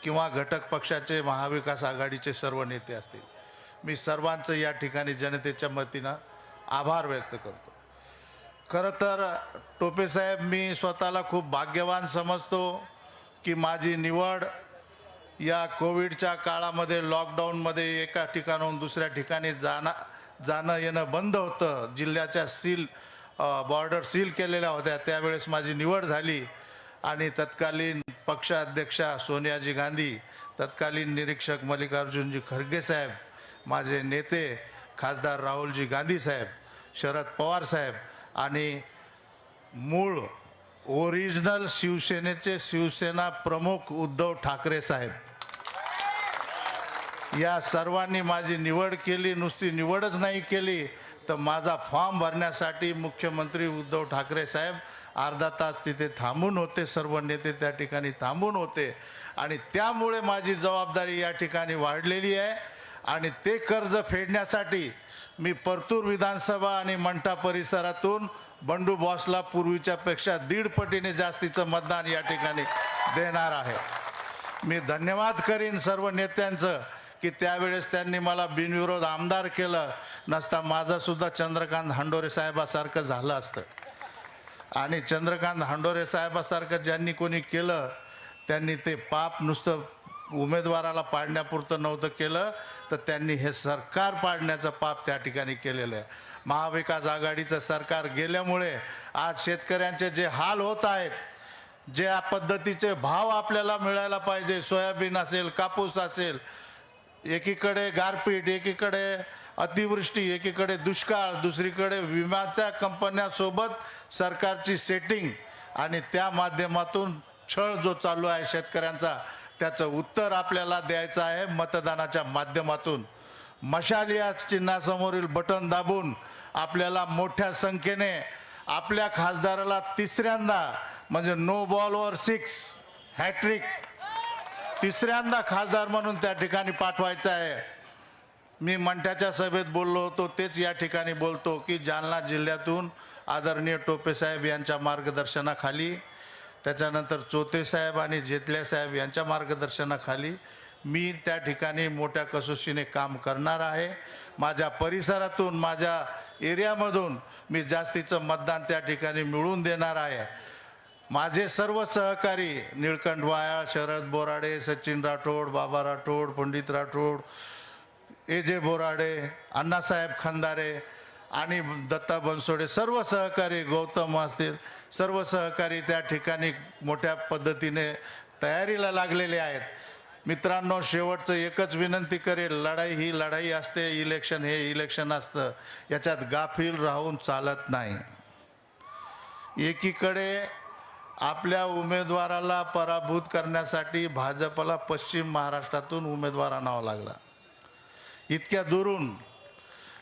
किंवा घटक पक्षाचे महाविकास आघाडीचे सर्व नेते असतील, मी सर्वांचं या ठिकाणी जनतेच्या वतीनं आभार व्यक्त करतो. खरं तर टोपे साहेब, मी स्वतःला खूप भाग्यवान समजतो की माझी निवड या कोविडच्या काळामध्ये, लॉकडाऊनमध्ये एका ठिकाणाहून दुसऱ्या ठिकाणी जाणं येणं बंद होतं. जिल्ह्याच्या बॉर्डर सील केलेल्या होत्या. त्यावेळेस माझी निवड झाली आणि तत्कालीन पक्षाध्यक्षा सोनियाजी गांधी, तत्कालीन निरीक्षक मल्लिकार्जुनजी खरगे साहेब, माझे नेते खासदार राहुलजी गांधी साहेब, शरद पवार साहेब आणि मूळ ओरिजिनल शिवसेनेचे शिवसेना प्रमुख उद्धव ठाकरे साहेब, या सर्वांनी माझी निवड केली. नुसती निवडच नाही केली तर माझा फॉर्म भरण्यासाठी मुख्यमंत्री उद्धव ठाकरे साहेब अर्धा तास तिथे थांबून होते. सर्व नेते त्या ठिकाणी थांबून होते आणि त्यामुळे माझी जबाबदारी या ठिकाणी वाढलेली आहे. आणि ते कर्ज फेडण्यासाठी मी परतूर विधानसभा आणि मंठा परिसरातून बंडू बॉसला पूर्वीच्या पेक्षा 1.5 पटीने जास्तीचं मतदान या ठिकाणी देणार आहे. मी धन्यवाद करीन सर्व नेत्यांचं की त्यावेळेस त्यांनी मला बिनविरोध आमदार केलं. नसता माझं सुद्धा चंद्रकांत हंडोरे साहेबासारखं झालं असतं. आणि चंद्रकांत हंडोरे साहेबासारखं ज्यांनी कोणी केलं त्यांनी ते पाप नुसतं उमेदवाराला पाडण्यापुरतं नव्हतं केलं, तर त्यांनी हे सरकार पाडण्याचं पाप त्या ठिकाणी केलेलं आहे. महाविकास आघाडीचं सरकार गेल्यामुळे आज शेतकऱ्यांचे जे हाल होत आहेत, ज्या पद्धतीचे भाव आपल्याला मिळायला पाहिजे, सोयाबीन असेल, कापूस असेल, एकीकडे गारपीट, एकीकडे अतिवृष्टी, एकीकडे दुष्काळ, दुसरीकडे विम्याच्या कंपन्यांसोबत सरकारची सेटिंग आणि त्या माध्यमातून छळ जो चालू आहे शेतकऱ्यांचा, त्याचं उत्तर आपल्याला द्यायचं आहे मतदानाच्या माध्यमातून. मशाल या चिन्हासमोरील बटन दाबून आपल्याला मोठ्या संख्येने आपल्या खासदाराला तिसऱ्यांदा, म्हणजे नो बॉलवर 6 हॅट्रिक, तिसऱ्यांदा खासदार म्हणून त्या ठिकाणी पाठवायचं आहे. मी मंठ्याच्या सभेत बोललो होतो तेच या ठिकाणी बोलतो की जालना जिल्ह्यातून आदरणीय टोपे साहेब यांच्या मार्गदर्शनाखाली, त्याच्यानंतर चोते साहेब आणि जेतले साहेब यांच्या मार्गदर्शनाखाली मी त्या ठिकाणी मोठ्या कसोशीने काम करणार आहे. माझ्या परिसरातून, माझ्या एरियामधून मी जास्तीचं मतदान त्या ठिकाणी मिळवून देणार आहे. माझे सर्व सहकारी निळकंठ वायाळ, शरद बोराडे, सचिन राठोड, बाबा राठोड, पंडित राठोड, एजे बोराडे, अण्णासाहेब खंदारे आणि दत्ता बनसोडे, सर्व सहकारी, गौतम असतील, सर्व सहकारी त्या ठिकाणी मोठ्या पद्धतीने तयारीला लागलेले आहेत. मित्रांनो, शेवटचं एकच विनंती करेल, लढाई ही लढाई असते, इलेक्शन हे इलेक्शन असतं, याच्यात गाफील राहून चालत नाही. एकीकडे आपल्या उमेदवाराला पराभूत करण्यासाठी भाजपला पश्चिम महाराष्ट्रातून उमेदवार आणावा लागला, इतक्या दुरून,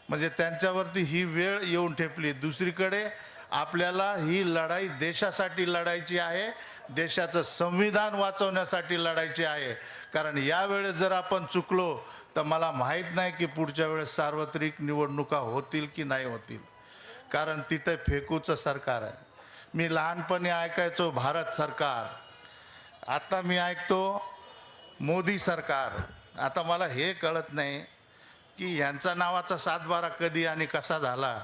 म्हणजे त्यांच्यावरती ही वेळ येऊन ठेपली. दुसरीकडे आपल्याला ही लढाई देशासाठी लढायची आहे, देशाचं संविधान वाचवण्यासाठी लढायची आहे. कारण यावेळेस जर आपण चुकलो तर मला माहीत नाही की पुढच्या वेळेस सार्वत्रिक निवडणुका होतील की नाही होतील, कारण तिथे फेकूचं सरकार आहे. मी लहानपणी ऐकायचो भारत सरकार, आता मी ऐकतो मोदी सरकार. आता मला हे कळत नाही की यांचा नावाचा 7-12 कधी आणि कसा झाला,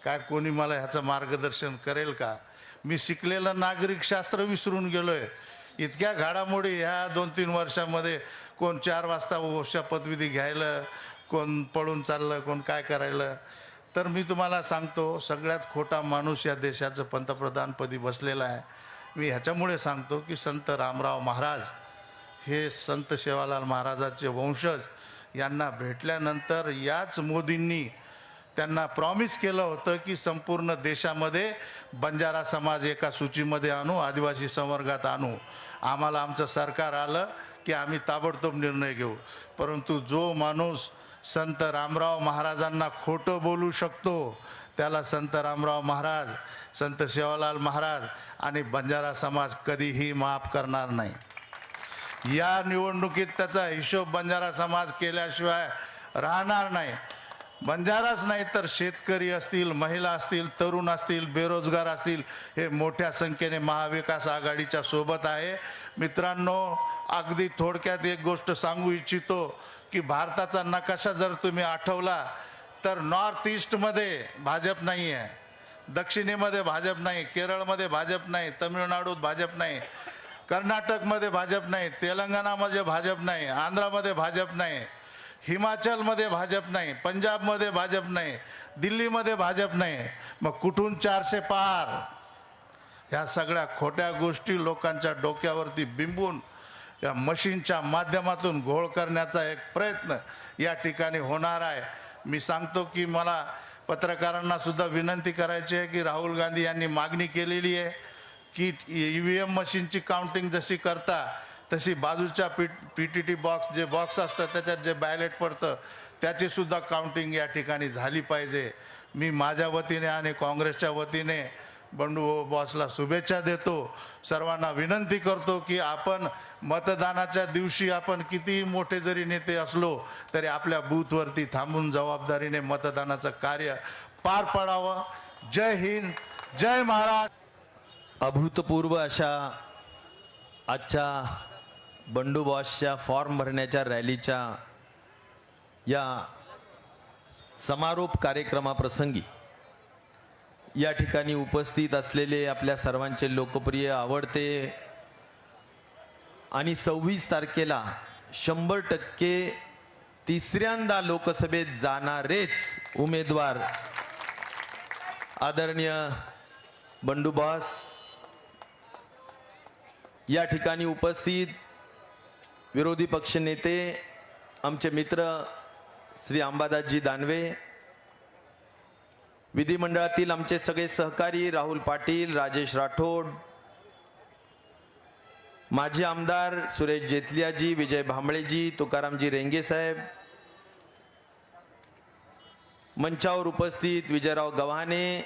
काय कोणी मला ह्याचं मार्गदर्शन करेल का? मी शिकलेलं नागरिक शास्त्र विसरून गेलोय. इतक्या घडामोडी ह्या 2-3 वर्षामध्ये, कोण 4 वाजता शपथविधी घ्यायला, कोण पळून चाललं, कोण काय करायला. तर मी तुम्हाला सांगतो, सगळ्यात खोटा माणूस या देशाचं पंतप्रधानपदी बसलेला आहे. मी ह्याच्यामुळे सांगतो की संत रामराव महाराज हे संत सेवालाल महाराजांचे वंशज, यांना भेटल्यानंतर याच मोदींनी त्यांना प्रॉमिस केलं होतं की संपूर्ण देशामध्ये बंजारा समाज एका सूचीमध्ये आणू, आदिवासी संवर्गात आणू. आम्हाला आमचं सरकार आलं की आम्ही ताबडतोब निर्णय घेऊ. परंतु जो माणूस संत रामराव महाराजांना खोटं बोलू शकतो, त्याला संत रामराव महाराज, संत सेवालाल महाराज आणि बंजारा समाज कधीही माफ करणार नाही. या निवडणुकीत त्याचा हिशोब बंजारा समाज केल्याशिवाय राहणार नाही. बंजाराच नाही तर शेतकरी असतील, महिला असतील, तरुण असतील, बेरोजगार असतील, हे मोठ्या संख्येने महाविकास आघाडीच्या सोबत आहे. मित्रांनो, अगदी थोडक्यात एक गोष्ट सांगू इच्छितो की भारताचा नकाशा जर तुम्ही आठवला तर नॉर्थ ईस्टमध्ये भाजप नाही आहे, दक्षिणेमध्ये भाजप नाही, केरळमध्ये भाजप नाही, तमिळनाडूत भाजप नाही, कर्नाटकमध्ये भाजप नाही, तेलंगणामध्ये भाजप नाही, आंध्रामध्ये भाजप नाही, हिमाचलमध्ये भाजप नाही, पंजाबमध्ये भाजप नाही, दिल्लीमध्ये भाजप नाही. मग कुठून 400 पार? ह्या सगळ्या खोट्या गोष्टी लोकांच्या डोक्यावरती बिंबून या मशीनच्या माध्यमातून घोळ करण्याचा एक प्रयत्न या ठिकाणी होणार आहे. मी सांगतो की मला पत्रकारांना सुद्धा विनंती करायची आहे की राहुल गांधी यांनी मागणी केलेली आहे की EVM मशीनची काउंटिंग जशी करता तशी बाजूच्या PTT बॉक्स, जे बॉक्स असतं त्याच्यात जे बॅलेट पडतं त्याची सुद्धा काउंटिंग या ठिकाणी झाली पाहिजे. मी माझ्या वतीने आणि काँग्रेसच्या वतीने बंडू बॉसला शुभेच्छा देतो. सर्वांना विनंती करतो की आपण मतदानाच्या दिवशी आपण कितीही मोठे जरी नेते असलो तरी आपल्या बूथवरती थांबून जबाबदारीने मतदानाचं कार्य पार पाडावं. जय हिंद, जय महाराष्ट्र. अभूतपूर्व अशा आजच्या बंडू बॉसच्या फॉर्म भरण्याच्या रॅलीच्या या समारोप कार्यक्रमाप्रसंगी या ठिकाणी उपस्थित असलेले आपल्या सर्वांचे लोकप्रिय, आवडते आणि 26 तारखेला 100% तिसऱ्यांदा लोकसभेत जाणारेच उमेदवार आदरणीय बंडू बॉस, या ठिकाणी उपस्थित विरोधी पक्षनेते आमचे मित्र श्री अंबादासजी दानवे, विधिमंडळातील आमचे सगळे सहकारी राहुल पाटील, राजेश राठोड, माजी आमदार सुरेश जेतलियाजी, विजय भांबळेजी, तुकारामजी रेंगे साहेब, मंचावर उपस्थित विजयराव गव्हाणे,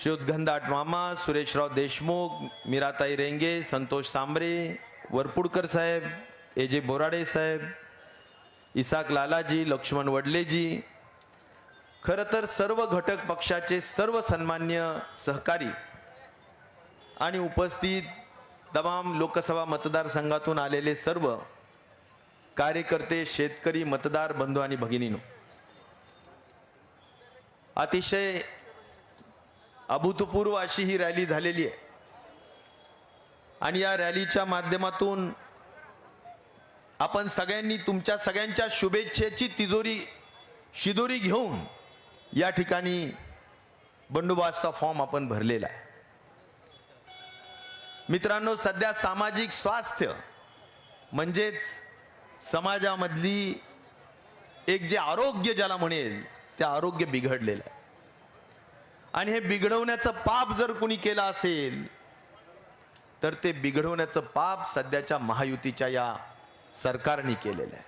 श्योतघनदाट मामा, सुरेशराव देशमुख, मीराताई रेंगे, संतोष सांबरे, वरपुडकर साहेब, AJ बोराडे साहेब, इसाक लालाजी, लक्ष्मण वडलेजी, खरं तर सर्व घटक पक्षाचे सर्व सन्मान्य सहकारी आणि उपस्थित तमाम लोकसभा मतदारसंघातून आलेले सर्व कार्यकर्ते, शेतकरी, मतदार बंधू आणि भगिनींनो, अतिशय अभूतपूर्व अशी ही रॅली झालेली आहे. आणि या रॅलीच्या माध्यमातून आपण सगळ्यांनी तुमच्या सगळ्यांच्या शुभेच्छेची शिदोरी घेऊन या ठिकाणी बंडोबस्तचा फॉर्म आपण भरलेला आहे. मित्रांनो, सध्या सामाजिक स्वास्थ्य म्हणजेच समाजामधली एक जे आरोग्य ज्याला म्हणेल ते आरोग्य बिघडलेलं आहे. आणि हे बिघडवण्याचं पाप जर कुणी केलं असेल तर ते बिघडवण्याचं पाप सध्याच्या महायुतीच्या या सरकारने केलेलं आहे.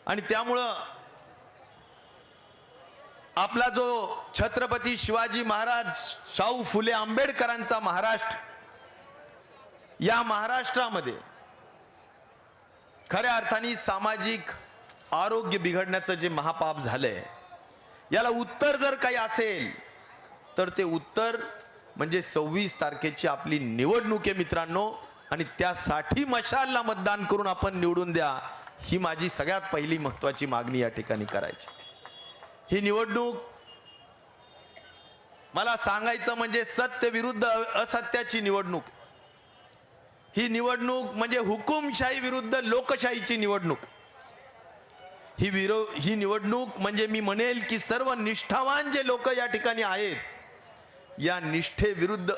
आणि त्यामुळं आपला जो छत्रपती शिवाजी महाराज, शाहू फुले आंबेडकरांचा महाराष्ट्र, या महाराष्ट्रामध्ये खऱ्या अर्थाने सामाजिक आरोग्य बिघडण्याचं जे महापाप झालंय, याला उत्तर जर काही असेल तर ते उत्तर म्हणजे 26 तारखेची आपली निवडणूक आहे मित्रांनो, आणि त्यासाठी मशालला मतदान करून आपण निवडून द्या, ही माझी सगळ्यात पहिली महत्वाची मागणी या ठिकाणी करायची. ही निवडणूक मला सांगायचं म्हणजे सत्य विरुद्ध असत्याची निवडणूक. ही निवडणूक म्हणजे हुकुमशाही विरुद्ध लोकशाहीची निवडणूक. ही निवडणूक म्हणजे मी म्हणेल की सर्व निष्ठावान जे लोक या ठिकाणी आहेत, या निष्ठे विरुद्ध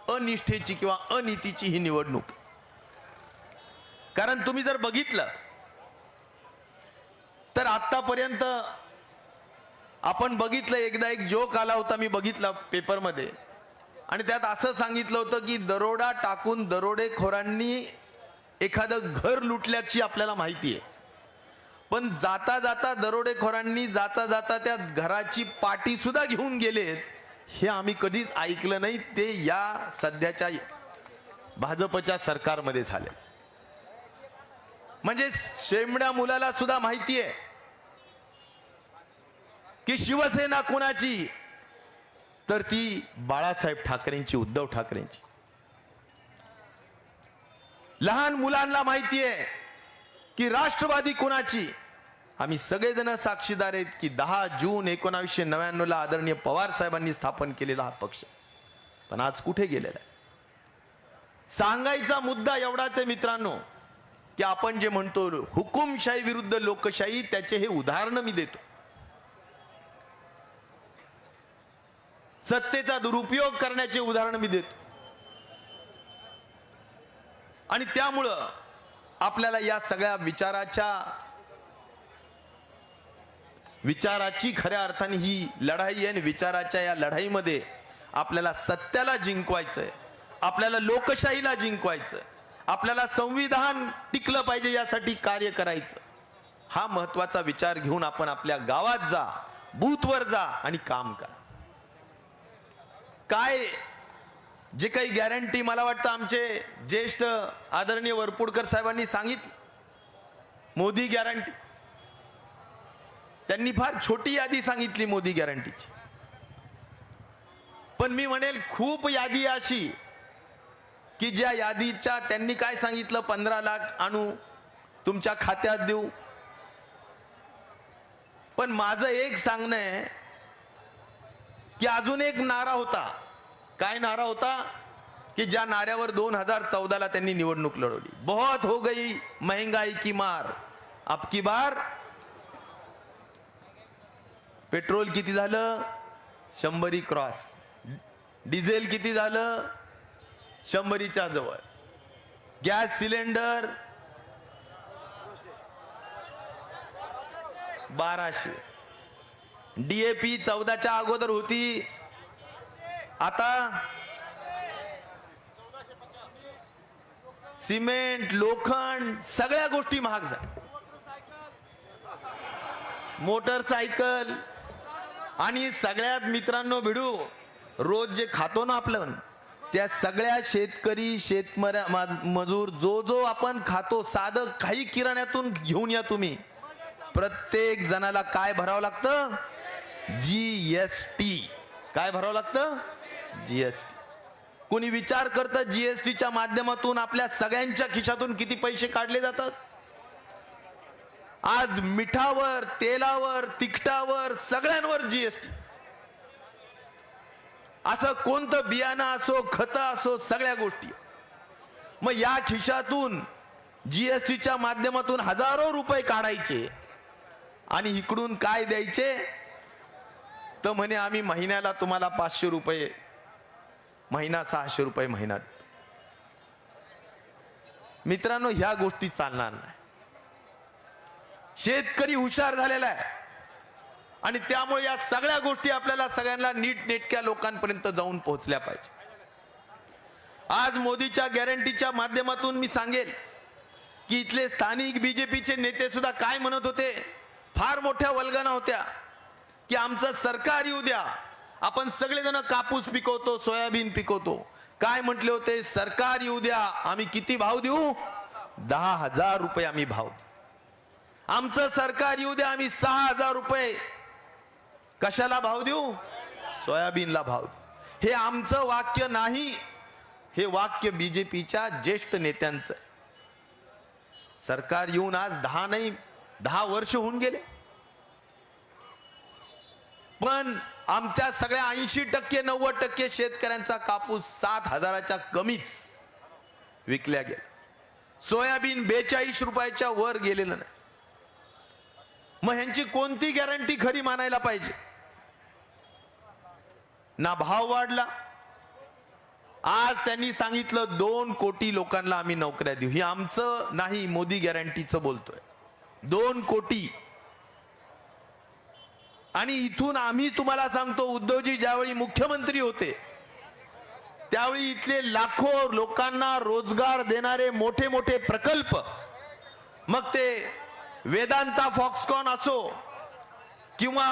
अनिष्ठेची किंवा अनीतीची ही निवडणूक. कारण तुम्ही जर बघितलं तर आतापर्यंत आपण बघितलं, एकदा एक जोक आला होता, मी बघितला पेपरमध्ये, आणि त्यात असं सांगितलं होतं की दरोडा टाकून दरोडेखोरांनी एखादं घर लुटल्याची आपल्याला माहिती आहे, पण जाता जाता दरोडेखोरांनी जाता जाता त्या घराची पाटी सुद्धा घेऊन गेलेत, हे आम्ही कधीच ऐकलं नाही. ते या सध्याच्या भाजपच्या सरकारमध्ये झाले. म्हणजे शेमड्या मुलाला सुद्धा माहिती आहे की शिवसेना कोणाची, तर ती बाळासाहेब ठाकरेंची, उद्धव ठाकरेंची. लहान मुलांना माहिती आहे की राष्ट्रवादी कोणाची. आम्ही सगळेजण साक्षीदार आहेत की 10 जून 1999 ला आदरणीय पवार साहेबांनी स्थापन केलेला हा पक्ष, पण आज कुठे गेलेला आहे. सांगायचा मुद्दा एवढाच आहे मित्रांनो की आपण जे म्हणतो हुकुमशाही विरुद्ध लोकशाही, त्याचे हे उदाहरण मी देतो. सत्तेचा दुरुपयोग करण्याचे उदाहरण मी देतो. आणि त्यामुळं आपल्याला या सगळ्या विचाराची खऱ्या अर्थाने ही लढाई आहे, आणि विचाराच्या या लढाईमध्ये आपल्याला सत्याला जिंकवायचंय, आपल्याला लोकशाहीला जिंकवायचंय, आपल्याला संविधान टिकलं पाहिजे यासाठी कार्य करायचं. हा महत्वाचा विचार घेऊन आपण आपल्या गावात जा, बूथवर जा आणि काम करा. काय जे काही गॅरंटी मला वाटतं आमचे ज्येष्ठ आदरणीय वरपुडकर साहेबांनी सांगितलं, मोदी गॅरंटी, त्यांनी फार छोटी यादी सांगितली मोदी गॅरंटीची, पण मी म्हणेल खूप यादी अशी की ज्या यादीच्या त्यांनी काय सांगितलं, 15 लाख आणू तुमच्या खात्यात देऊ. पण माझं एक सांगणं आहे की अजून एक नारा होता. काय नारा होता की ज्या नाऱ्यावर 2014 ला त्यांनी निवडणूक लढवली, बहुत हो गई महंगाई की मार, अब की बार. पेट्रोल किती झालं, 100 क्रॉस. डिझेल किती झालं, 100च्या जवळ. Gas cylinder 1200. DAP 14च्या अगोदर होती, आता सिमेंट, लोखंड, सगळ्या गोष्टी महाग झाल्या. मोटरसायकल, आणि सगळ्यात मित्रांनो भिडू, रोज जे खातो ना आपलं, त्या सगळ्या शेतकरी मजूर जो आपण खातो, साधं काही किराण्यातून घेऊन या तुम्ही, प्रत्येक जणाला काय भरावं लागतं, GST. काय भरावं लागतं, GST. कोणी विचार करतं GSTच्या माध्यमातून आपल्या सगळ्यांच्या खिशातून किती पैसे काढले जातात. आज मिठावर, तेलावर, तिखटावर, सगळ्यांवर GST. असं कोणतं बियाणं असो, खत असो, सगळ्या गोष्टी. मग या खिशातून GSTच्या माध्यमातून हजारो रुपये काढायचे आणि इकडून काय द्यायचे, तर म्हणे आम्ही महिन्याला तुम्हाला 500 रुपये महिना, 600 रुपये महिना. मित्रांनो, ह्या गोष्टी चालणार नाही. शेतकरी हुशार झालेला आहे आणि त्यामुळे या सगळ्या गोष्टी आपल्याला सगळ्यांना नीटनेटक्या लोकांपर्यंत जाऊन पोहोचल्या पाहिजे. आज मोदीच्या गॅरंटीच्या माध्यमातून मी सांगेल की इथले स्थानिक बीजेपीचे नेते सुद्धा काय म्हणत होते, फार मोठ्या वल्गना होत्या की आमचं सरकार येऊ द्या, आपण सगळेजण कापूस पिकवतो, सोयाबीन पिकवतो. काय म्हटले होते, सरकार येऊ द्या, आम्ही किती भाव देऊ, 10,000 रुपये आम्ही भाव देऊ. आमचं सरकार येऊ द्या, आम्ही 6,000 रुपये कशाला भाव देऊ, सोयाबीनला भाव देऊ. हे आमचं वाक्य नाही, हे वाक्य बीजेपीच्या ज्येष्ठ नेत्यांचं आहे. सरकार येऊन आज 10 वर्ष होऊन गेले, पण आमच्या सगळ्या 80% 90% शेतकऱ्यांचा कापूस 7,000च्या कमीच विकल्या गेला. सोयाबीन 42 रुपयाच्या वर गेलेलं नाही. मग ह्यांची कोणती गॅरंटी खरी मानायला पाहिजे? ना भाव वाढला. आज त्यांनी सांगितलं 2 कोटी लोकांना आम्ही नोकऱ्या देऊ. ही आमचं नाही, मोदी गॅरंटीचं बोलतोय. 2 कोटी. आणि इथून आम्ही तुम्हाला सांगतो, उद्धवजी ज्यावेळी मुख्यमंत्री होते त्यावेळी इथले लाखो लोकांना रोजगार देणारे मोठे मोठे प्रकल्प, मग ते वेदांता फॉक्सकॉन असो किंवा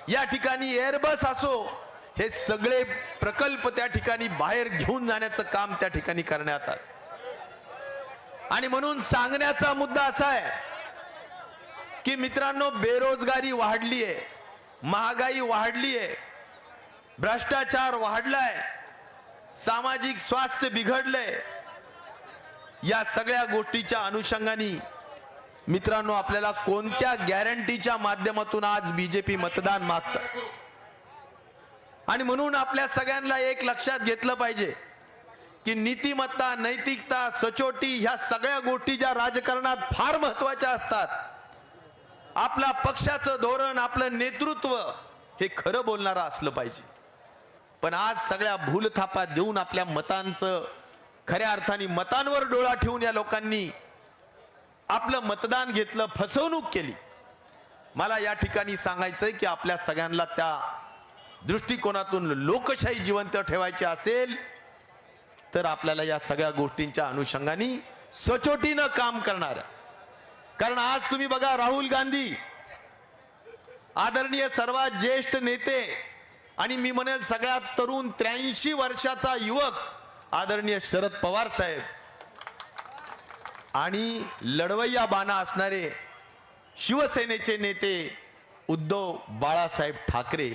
या ठिकाणी एअरबस असो, हे सगळे प्रकल्प त्या ठिकाणी बाहेर घेऊन जाण्याचं काम त्या ठिकाणी करण्यात आलं. आणि म्हणून सांगण्याचा मुद्दा असा आहे की मित्रांनो, बेरोजगारी वाढली आहे, महागाई वाढली आहे, भ्रष्टाचार वाढलाय, सामाजिक स्वास्थ्य बिघडलंय. या सगळ्या गोष्टीच्या अनुषंगाने मित्रांनो, आपल्याला कोणत्या गॅरंटीच्या माध्यमातून आज बीजेपी मतदान मागतं? आणि म्हणून आपल्या सगळ्यांना एक लक्षात घेतलं पाहिजे की नीतिमत्ता, नैतिकता, सचोटी ह्या सगळ्या गोष्टी ज्या राजकारणात फार महत्वाच्या असतात, आपला पक्षाचं धोरण, आपलं नेतृत्व हे खरं बोलणारं असलं पाहिजे. पण आज सगळ्या भूलथापा देऊन आपल्या मतांचं, खऱ्या अर्थाने मतांवर डोळा ठेवून या लोकांनी आपलं मतदान घेतलं, फसवणूक केली. मला या ठिकाणी सांगायचंय की आपल्या सगळ्यांना त्या दृष्टिकोनातून लोकशाही जिवंत ठेवायची असेल तर आपल्याला या सगळ्या गोष्टींच्या अनुषंगाने सचोटीनं काम करणार. कारण आज तुम्ही बघा, राहुल गांधी, आदरणीय सर्वात ज्येष्ठ नेते, आणि मी म्हणेल सगळ्यात तरुण 83 वर्षाचा युवक आदरणीय शरद पवार साहेब, आणि लढवय्या बाणा असणारे शिवसेनेचे नेते उद्धव बाळासाहेब ठाकरे,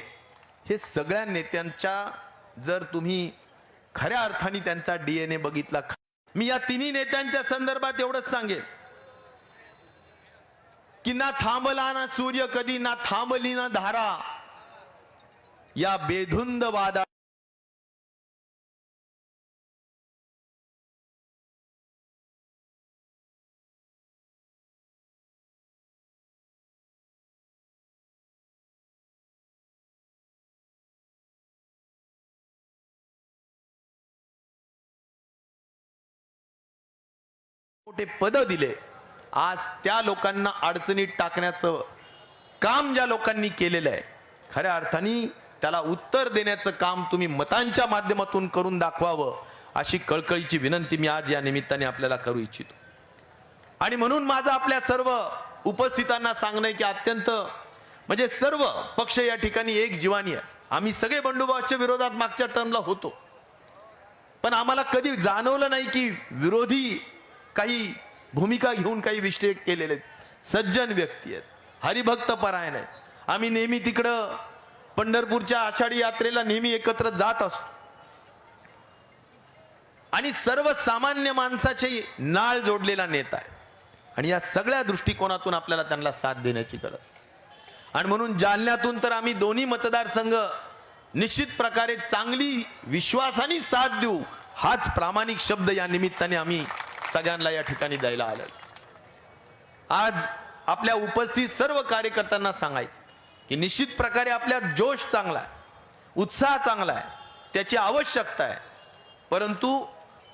हे सगळ्या नेत्यांच्या जर तुम्ही खऱ्या अर्थाने त्यांचा DNA बघितला, मी या तिन्ही नेत्यांच्या संदर्भात एवढंच सांगेन की ना थांबला ना सूर्य कधी, ना थांबली ना धारा, या बेधुंद वादा मोठे पद दिले. आज त्या लोकांना अडचणीत टाकण्याचं काम ज्या लोकांनी केलेलं आहे, खऱ्या अर्थाने त्याला उत्तर देण्याचं काम तुम्ही मतांच्या माध्यमातून करून दाखवावं, अशी कळकळीची विनंती मी आज या निमित्ताने आपल्याला करू इच्छितो. आणि म्हणून माझं आपल्या सर्व उपस्थितांना सांगणं आहे की अत्यंत म्हणजे सर्व पक्ष या ठिकाणी एक जीवानी आहे. आम्ही सगळे बंडूभावाच्या विरोधात मागच्या टर्मला होतो, पण आम्हाला कधी जाणवलं नाही की विरोधी काही भूमिका घेऊन काही विषय केलेले आहेत. सज्जन व्यक्ती आहेत, हरिभक्त परायण आहेत. आम्ही नेहमी तिकडं पंढरपूरच्या आषाढी यात्रेला नेहमी एकत्र जात असतो आणि सर्वसामान्य माणसाची नाळ जोडलेला नेता आहे. आणि या सगळ्या दृष्टिकोनातून आपल्याला त्यांना साथ देण्याची गरज. आणि म्हणून जालन्यातून तर आम्ही दोन्ही मतदारसंघ निश्चित प्रकारे चांगली विश्वासाने साथ देऊ, हाच प्रामाणिक शब्द या निमित्ताने आम्ही सगळ्यांना या ठिकाणी द्यायला आलं. आज आपल्या उपस्थित सर्व कार्यकर्त्यांना सांगायचं की निश्चित प्रकारे आपल्या जोश चांगला आहे, उत्साह चांगला आहे, त्याची आवश्यकता आहे, परंतु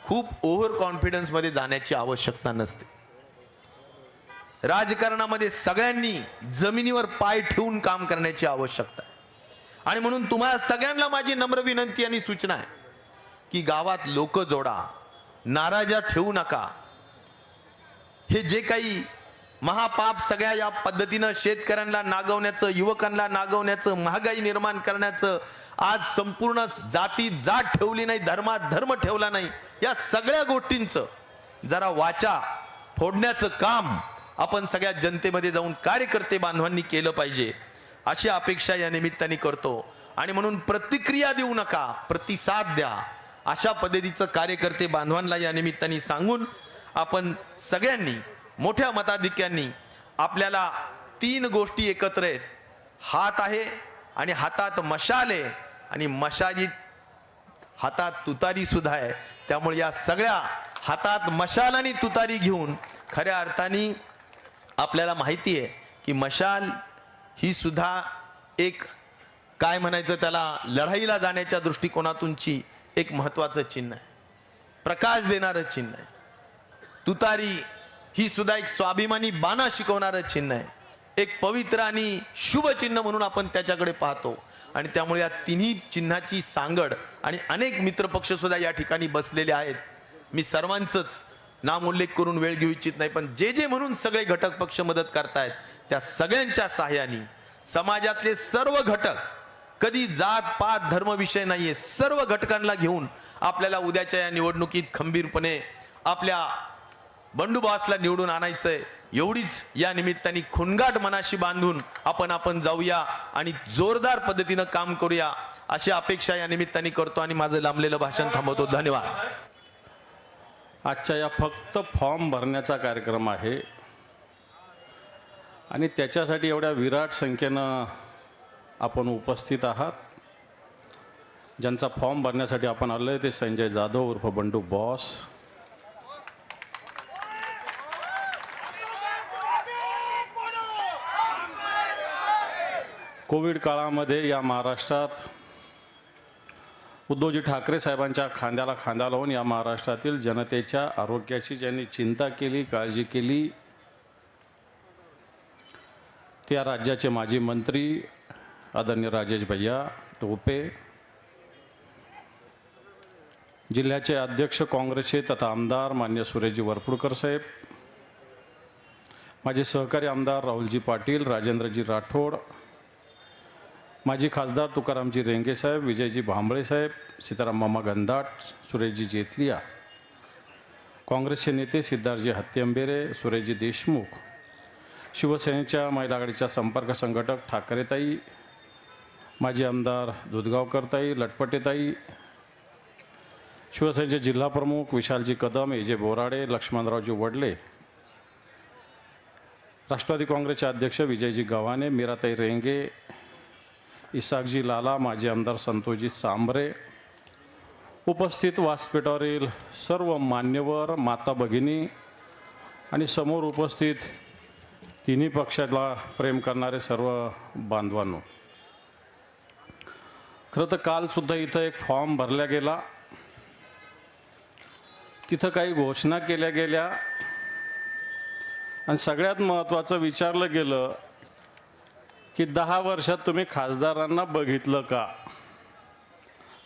खूप ओव्हर कॉन्फिडन्स मध्ये जाण्याची आवश्यकता नसते. राजकारणामध्ये सगळ्यांनी जमिनीवर पाय ठेवून काम करण्याची आवश्यकता आहे. आणि म्हणून तुम्हाला सगळ्यांना माझी नम्र विनंती आणि सूचना आहे की गावात लोक जोडा, नाराजा ठेवू नका. हे जे काही महापाप सगळ्या या पद्धतीनं शेतकऱ्यांना नागवण्याचं, युवकांना नागवण्याचं, महागाई निर्माण करण्याचं, आज संपूर्ण जातीत जात ठेवली नाही, धर्मात धर्म ठेवला नाही, या सगळ्या गोष्टींचं जरा वाचा फोडण्याचं काम आपण सगळ्या जनतेमध्ये जाऊन कार्यकर्ते बांधवांनी केलं पाहिजे, अशी अपेक्षा या निमित्ताने करतो. आणि म्हणून प्रतिक्रिया देऊ नका, प्रतिसाद द्या, अशा पद्धतीचं कार्यकर्ते बांधवांना या निमित्ताने सांगून आपण सगळ्यांनी मोठ्या मताधिक्यांनी आपल्याला 3 गोष्टी एकत्र आहेत. हात आहे आणि हातात मशाल आहे आणि मशालीत हातात तुतारी सुद्धा आहे. त्यामुळे या सगळ्या हातात मशाल आणि तुतारी घेऊन खऱ्या अर्थाने आपल्याला माहिती आहे की मशाल ही सुद्धा एक काय म्हणायचं त्याला लढाईला जाण्याच्या दृष्टिकोनातूनची एक महत्त्वाचं चिन्ह आहे, प्रकाश देणारं चिन्ह आहे. तुतारी ही सुद्धा एक स्वाभिमानी बाणा शिकवणारं चिन्ह आहे, एक पवित्र आणि शुभ चिन्ह म्हणून आपण त्याच्याकडे पाहतो. आणि त्यामुळे या तिन्ही चिन्हाची सांगड आणि अनेक मित्रपक्ष सुद्धा या ठिकाणी बसलेले आहेत. मी सर्वांचंच नामोल्लेख करून वेळ घेऊ इच्छित नाही, पण जे जे म्हणून सगळे घटक पक्ष मदत करतायत त्या सगळ्यांच्या सहाय्याने समाजातले सर्व घटक, कधी जात पात धर्म विषय नाहीये, सर्व घटकांना घेऊन आपल्याला उद्याच्या या निवडणुकीत खंबीरपणे आपल्या बंडूबासला निवडून आणायचंय. एवढीच या निमित्ताने खुणगाट मनाशी बांधून आपण जाऊया आणि जोरदार पद्धतीनं काम करूया अशी अपेक्षा या निमित्ताने करतो आणि माझं लांबलेलं भाषण थांबवतो. धन्यवाद. आजच्या या फक्त फॉर्म भरण्याचा कार्यक्रम आहे आणि त्याच्यासाठी एवढ्या विराट संख्येनं आपण उपस्थित आहात. ज्यांचा फॉर्म भरण्यासाठी आपण आलोय ते संजय जाधव उर्फ बंडू बॉस, कोविड काळामध्ये या महाराष्ट्रात उद्धवजी ठाकरे साहेबांच्या खांद्याला खांदा लावून या महाराष्ट्रातील जनतेच्या आरोग्याची ज्यांनी चिंता केली, काळजी केली, त्या राज्याचे माजी मंत्री आदरणीय राजेश भैया टोपे, जिल्ह्याचे अध्यक्ष काँग्रेसचे तथा आमदार मान्य सुरेशजी वरपुडकर साहेब, माझे सहकारी आमदार राहुलजी पाटील, राजेंद्रजी राठोड, माजी खासदार तुकारामजी रेंगे साहेब, विजयजी भांबळे साहेब, सीताराम मामा गंधाट, सुरेशजी जेतलिया, काँग्रेसचे नेते सिद्धार्थजी हत्तीअंबेरे, सुरेशजी देशमुख, शिवसेनेच्या महिला आघाडीच्या संपर्क संघटक ठाकरेताई, माजी आमदार दुधगावकरताई, लटपटेताई, शिवसेनेचे जिल्हा प्रमुख विशालजी कदम, एजे बोराडे, लक्ष्मणरावजी वडले, राष्ट्रवादी काँग्रेसचे अध्यक्ष विजयजी गव्हाणे, मीराताई रेंगे, इसाकजी लाला, माजी आमदार संतोषजी सांबरे, उपस्थित व्यासपीठावरील सर्व मान्यवर, माता भगिनी आणि समोर उपस्थित तिन्ही पक्षाला प्रेम करणारे सर्व बांधवांनो, खरं तर कालसुद्धा इथं एक फॉर्म भरला गेला. तिथं काही घोषणा केल्या गेल्या आणि सगळ्यात महत्त्वाचं विचारलं गेलं की 10 वर्षात तुम्ही खासदारांना बघितलं का.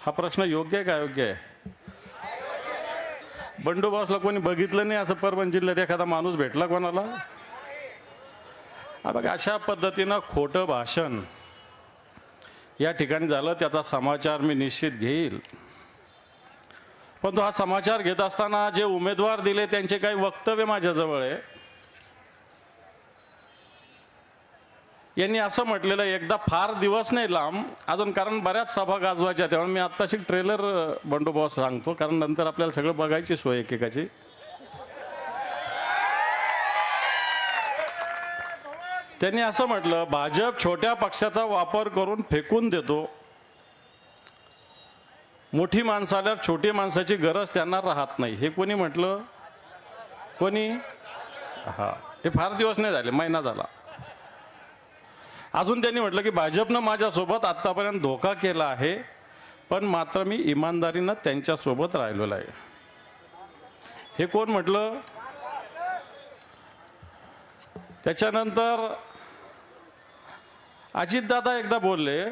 हा प्रश्न योग्य आहे का अयोग्य आहे? बंडोबासला कोणी बघितलं नाही असं परभणी जिल्ह्यात एखादा माणूस भेटला कोणाला? बघा, अशा पद्धतीनं खोटं भाषण या ठिकाणी झालं. त्याचा समाचार मी निश्चित घेईल, पण तो हा समाचार घेत असताना जे उमेदवार दिले त्यांचे काही वक्तव्य माझ्याजवळ आहे. यांनी असं म्हटलेलं एकदा, फार दिवस नाही लांब अजून, कारण बऱ्याच सभा गाजवायच्या, तेव्हा मी आत्ताशी ट्रेलर बंडोबास सांगतो, कारण नंतर आपल्याला सगळं बघायची सोय एकेकाची. त्यांनी असं म्हटलं, भाजप छोट्या पक्षाचा वापर करून फेकून देतो, मोठी माणसं आल्यावर छोटी माणसाची गरज त्यांना राहत नाही. हे कोणी म्हटलं? कोणी? हा, हे फार दिवस नाही झाले, महिना झाला. अजून त्यांनी म्हटलं की भाजपनं माझ्यासोबत आत्तापर्यंत धोका केला आहे, पण मात्र मी इमानदारीनं त्यांच्यासोबत राहिलेलो आहे. हे कोण म्हटलं? त्याच्यानंतर अजितदादा एकदा बोलले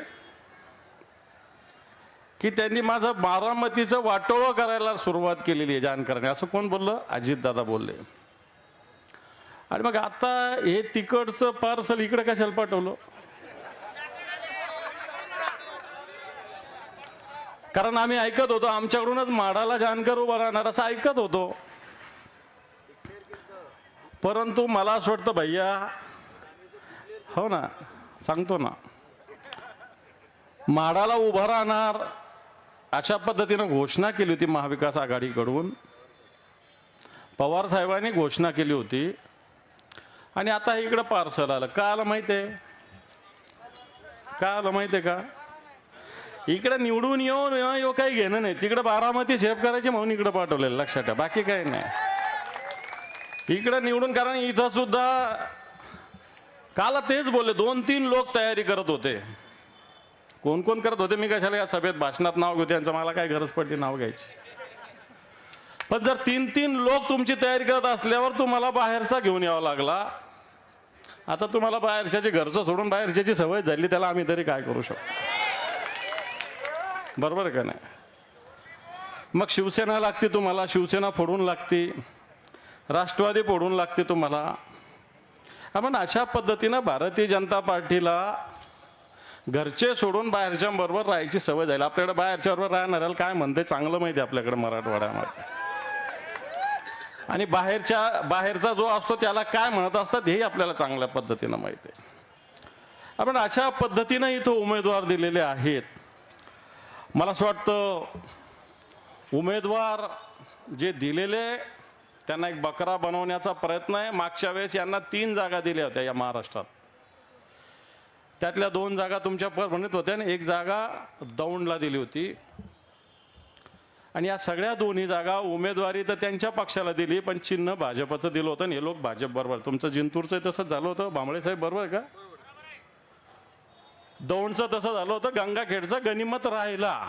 की त्यांनी माझं बारामतीचं वाटोळं करायला सुरुवात केलेली आहे जानकरांनी. असं कोण बोललं? अजितदादा बोलले. आणि मग आता हे तिकडचं पार्सल इकडे कशाला पाठवलं? कारण आम्ही ऐकत होतो आमच्याकडूनच माडाला जानकर उभा राहणार असं ऐकत होतो, परंतु मला असं वाटतं भैया, हो ना, सांगतो ना, माडाला उभं राहणार अशा पद्धतीनं घोषणा केली होती महाविकास आघाडीकडून. पवार साहेबांनी घोषणा केली होती आणि आता इकडं पार्सल आलं. का आलं माहिती आहे? का आलं माहिती आहे का? इकडे निवडून येऊन काही घेणं नाही. तिकडे बारामती सेव्ह करायची म्हणून इकडे पाठवलेलं, लक्षात ठेवा, बाकी काही नाही. इकडे निवडून, कारण इथं सुद्धा काल तेच बोलले, 2-3 लोक तयारी करत होते. कोण कोण करत होते मी कशाला या सभेत भाषणात नाव घेऊ, त्यांचं मला काय गरज पडली नाव घ्यायची. पण जर 3-3 लोक तुमची तयारी करत असल्यावर तुम्हाला बाहेरचा घेऊन यावा लागला. आता तुम्हाला बाहेरच्याची घरचं सोडून बाहेरच्याची सवय झाली, त्याला आम्ही तरी काय करू शकतो? बरोबर आहे का नाही? मग शिवसेना लागते तुम्हाला, शिवसेना फोडून लागते, राष्ट्रवादी फोडून लागते तुम्हाला. आपण अशा पद्धतीनं भारतीय जनता पार्टीला घरचे सोडून बाहेरच्या बरोबर राहायची सवय झाली. आपल्याकडे बाहेरच्या बरोबर राहणाऱ्याला काय म्हणते चांगलं माहिती आहे आपल्याकडे मराठवाड्यामध्ये. आणि बाहेरचा जो असतो त्याला काय म्हणत असतात हेही आपल्याला चांगल्या पद्धतीनं माहिती आहे. आपण अशा पद्धतीनं इथं उमेदवार दिलेले आहेत. मला असं वाटतं उमेदवार जे दिलेले त्यांना एक बकरा बनवण्याचा प्रयत्न आहे. मागच्या वेळेस यांना 3 जागा दिल्या होत्या या महाराष्ट्रात. त्यातल्या 2 जागा तुमच्या परभणीत होत्या आणि 1 जागा दौंडला दिली होती. आणि या सगळ्या 2ही जागा उमेदवारी तर त्यांच्या पक्षाला दिली, पण चिन्ह भाजपचं दिलं होतं आणि हे लोक भाजप बरोबर. तुमचं जिंतूरचं तसंच झालं होतं, भांबळे साहेब बरोबर आहे का? दौंडचं तसं झालं होतं, गंगाखेडचं गनिमत राहिला.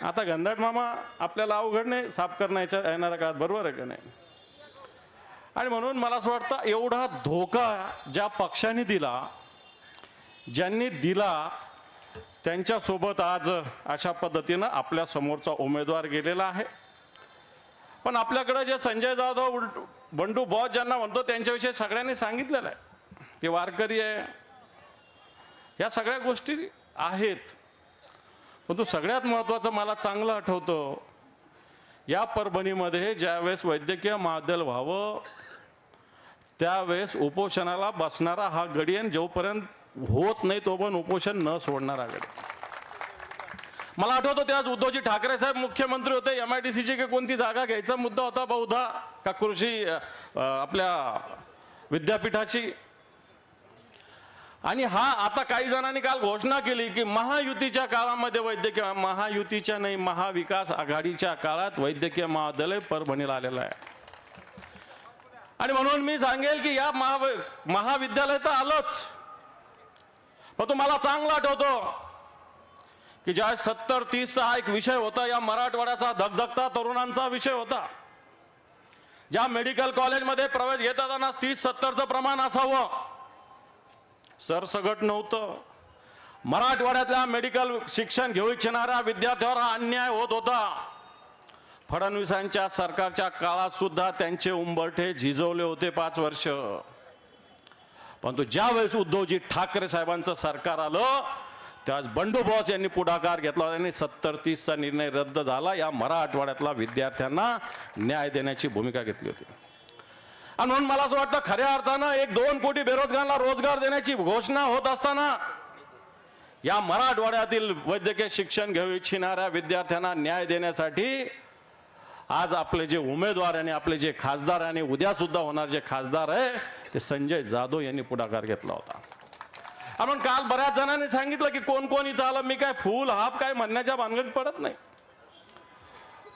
आता गंधाट मामा आपल्याला अवघड नाही साफ करण्याच्या येणाऱ्या काळात, बरोबर आहे का नाही? आणि म्हणून मला असं वाटतं एवढा धोका ज्या पक्षाने दिला, ज्यांनी दिला, त्यांच्यासोबत आज अशा पद्धतीनं आपल्या समोरचा उमेदवार गेलेला आहे. पण आपल्याकडे जे संजय जाधव, बंडू बॉस ज्यांना म्हणतो, त्यांच्याविषयी सगळ्यांनी सांगितलेलं आहे. ते वारकरी आहे, या सगळ्या गोष्टी आहेत. पण तो सगळ्यात महत्त्वाचं मला चांगलं आठवतं, या परभणीमध्ये ज्यावेळेस वैद्यकीय महाविद्यालय व्हावं त्यावेळेस उपोषणाला बसणारा हा गडी, आणि जोपर्यंत होत नाही तो पण उपोषण न सोडणारा गडी. मला आठवतं त्याच उद्धवजी ठाकरे साहेब मुख्यमंत्री होते. MIDCची की कोणती जागा घ्यायचा मुद्दा होता बहुधा, का कृषी आपल्या विद्यापीठाची. आणि हा आता काही जणांनी काल घोषणा केली की महायुतीच्या काळामध्ये वैद्यकीय, महायुतीच्या नाही, महाविकास आघाडीच्या काळात वैद्यकीय महाविद्यालय परभणीला आलेलं आहे. आणि म्हणून मी सांगेल की या महाविद्यालय तर आलंच, पण तुम्हाला चांगलं आठवतो की ज्या 70-30चा हा एक विषय होता, या मराठवाड्याचा धगधगता तरुणांचा विषय होता. ज्या मेडिकल कॉलेजमध्ये प्रवेश घेताना 30-70चं प्रमाण असावं, सरसगट नव्हतं. मराठवाड्यातल्या मेडिकल शिक्षण घेऊ इच्छिणाऱ्या विद्यार्थ्यांवर हा अन्याय होत होता. फडणवीसांच्या सरकारच्या काळात सुद्धा त्यांचे उंबरठे झिजवले होते 5 वर्ष. परंतु ज्यावेळेस उद्धवजी ठाकरे साहेबांचं सरकार आलं त्यावेळेस बंडू बॉस यांनी पुढाकार घेतला आणि 70-30चा निर्णय रद्द झाला. या मराठवाड्यातल्या विद्यार्थ्यांना न्याय देण्याची भूमिका घेतली होती. आणि म्हणून मला असं वाटतं खऱ्या अर्थानं 1-2 कोटी बेरोजगारांना रोजगार देण्याची घोषणा होत असताना या मराठवाड्यातील वैद्यकीय शिक्षण घेऊ इच्छिणाऱ्या विद्यार्थ्यांना न्याय देण्यासाठी आज आपले जे उमेदवार आणि आपले जे खासदार आणि उद्या सुद्धा होणार जे खासदार आहे ते संजय जाधव यांनी पुढाकार घेतला होता. आपण काल बऱ्याच जणांनी सांगितलं की कोण कोण इथं आलं. मी काय फुल हाफ काय म्हणण्याच्या भानगडीत पडत नाही,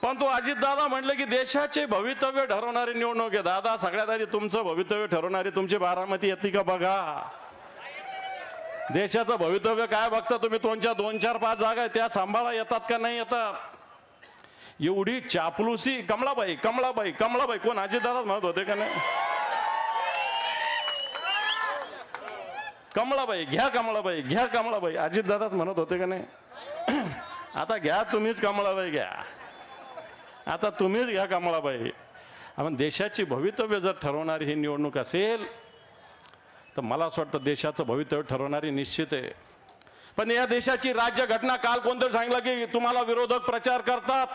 पण तो अजितदादा म्हटलं की देशाचे भवितव्य ठरवणारी निवडणूक आहे. दादा, सगळ्यात आधी तुमचं भवितव्य ठरवणारी तुमची बारामती येते का बघा. देशाचं भवितव्य काय बघता तुम्ही? 2-4-5 जागा आहेत त्या सांभाळा, येतात का नाही येतात? एवढी चापलुसी. कमळाबाई कोण? अजितदादा म्हणत होते का नाही? कमळाबाई घ्या, कमळाबाई अजितदादाच म्हणत होते का नाही? आता घ्या तुम्हीच कमळाबाई, घ्या आता तुम्हीच घ्या कमळाबाई. आपण देशाची भवितव्य जर ठरवणारी ही निवडणूक असेल तर मला असं वाटतं देशाचं भवितव्य ठरवणारी निश्चित आहे. पण या देशाची राज्यघटना, काल कोणतरी सांगितलं की तुम्हाला विरोधक प्रचार करतात,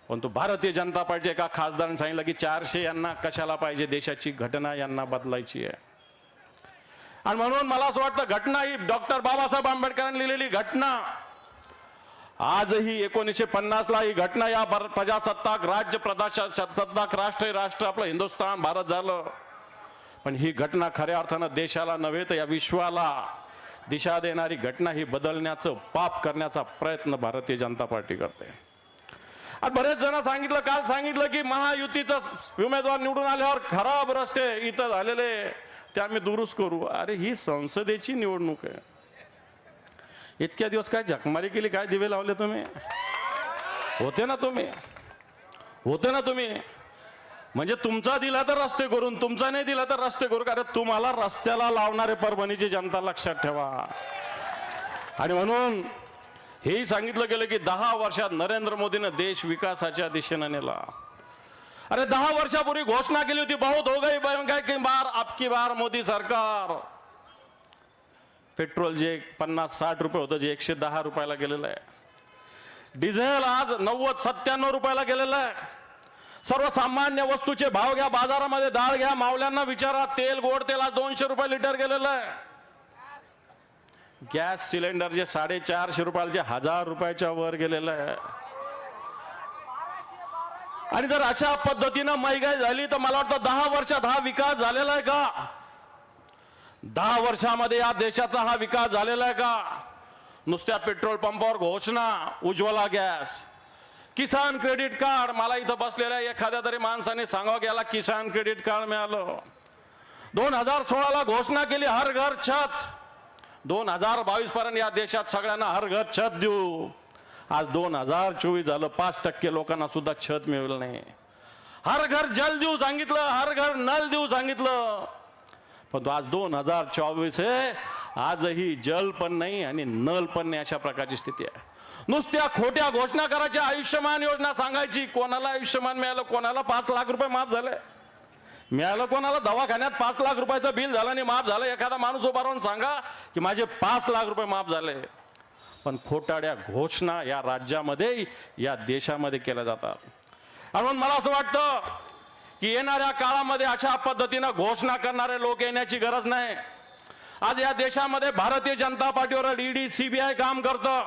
पण तो भारतीय जनता पार्टीच्या एका खासदाराने सांगितलं की 400 यांना कशाला पाहिजे, देशाची घटना यांना बदलायची आहे. आणि म्हणून मला असं वाटतं घटना ही डॉक्टर बाबासाहेब आंबेडकरांनी लिहिलेली घटना आजही 1950ला ही घटना या प्रजासत्ताक राज्य प्रजासत्ताक राष्ट्र आपलं हिंदुस्थान भारत झालं, पण ही घटना खऱ्या अर्थानं देशाला नव्हे तर या विश्वाला दिशा देणारी घटना ही बदलण्याचं पाप करण्याचा प्रयत्न भारतीय जनता पार्टी करते. आणि बरेच जण काल सांगितलं की महायुतीचा उमेदवार निवडून आल्यावर खराब रस्ते इथं झालेले ते आम्ही दुरुस्त करू. अरे ही संसदेची निवडणूक आहे. इतक्या दिवस काय झकमारी केली, काय दिवे लावले तुम्ही? होते ना तुम्ही म्हणजे तुमचा दिला तर रस्ते करून, तुमचा नाही दिला तर रस्ते करू. अरे तुम्हाला रस्त्याला लावणारे परभणीची जनता लक्षात ठेवा. आणि म्हणून हेही सांगितलं गेलं की 10 वर्षात नरेंद्र मोदीने देश विकासाच्या दिशेने नेला. अरे 10 वर्षापूर्वी घोषणा केली होती, बहुत हो गई महंगाई की बार, अब की बार मोदी सरकार. पेट्रोल जे 50-60 रुपये होतं जे 110 रुपयाला गेलेलं आहे. डिझेल आज 90-97 रुपयाला गेलेलं आहे. सर्वसामान्य वस्तूचे भाव घ्या, बाजारामध्ये डाळ घ्या, मावल्यांना विचारा, तेल गोड तेल आज 200 रुपये लिटर गेलेलं आहे. गॅस सिलेंडर जे 450 रुपयाला जे 1000 रुपयाच्या वर गेलेलं आहे. आणि जर अशा पद्धतीनं महागाई झाली तर मला वाटतं 10 वर्षात हा विकास झालेला आहे का? 10 वर्षामध्ये या देशाचा हा विकास झालेला आहे का? नुसत्या पेट्रोल पंपावर घोषणा, उज्ज्वला गॅस, किसान क्रेडिट कार्ड. मला इथं बसलेल्या एखाद्या तरी माणसाने सांगावं गेला किसान क्रेडिट कार्ड मिळालं. 2016ला घोषणा केली हर घर छत. 2022 पर्यंत या देशात सगळ्यांना हर घर छत देऊ. आज 2024 झालं, 5% लोकांना सुद्धा छत मिळेल नाही. हर घर जल देऊ सांगितलं, हर घर नल देऊ सांगितलं, पण आज 2024 आहे, आजही जल पण नाही आणि नल पण नाही, अशा प्रकारची स्थिती आहे. नुसत्या खोट्या घोषणा करायच्या. आयुष्यमान योजना सांगायची, कोणाला आयुष्यमान मिळालं, कोणाला 5 लाख रुपये माफ झाले मिळालं, कोणाला दवाखान्यात 5 लाख रुपयाचं बिल झालं आणि माफ झालं. एखादा माणूस उभा राहून सांगा की माझे 5 लाख रुपये माफ झाले. पण खोटाड्या घोषणा या राज्यामध्ये या देशामध्ये केल्या जातात. म्हणून मला असं वाटतं की येणाऱ्या काळामध्ये अशा पद्धतीनं घोषणा करणारे लोक येण्याची गरज नाही. आज या देशामध्ये भारतीय जनता पार्टीवर ईडी सीबीआय काम करतं.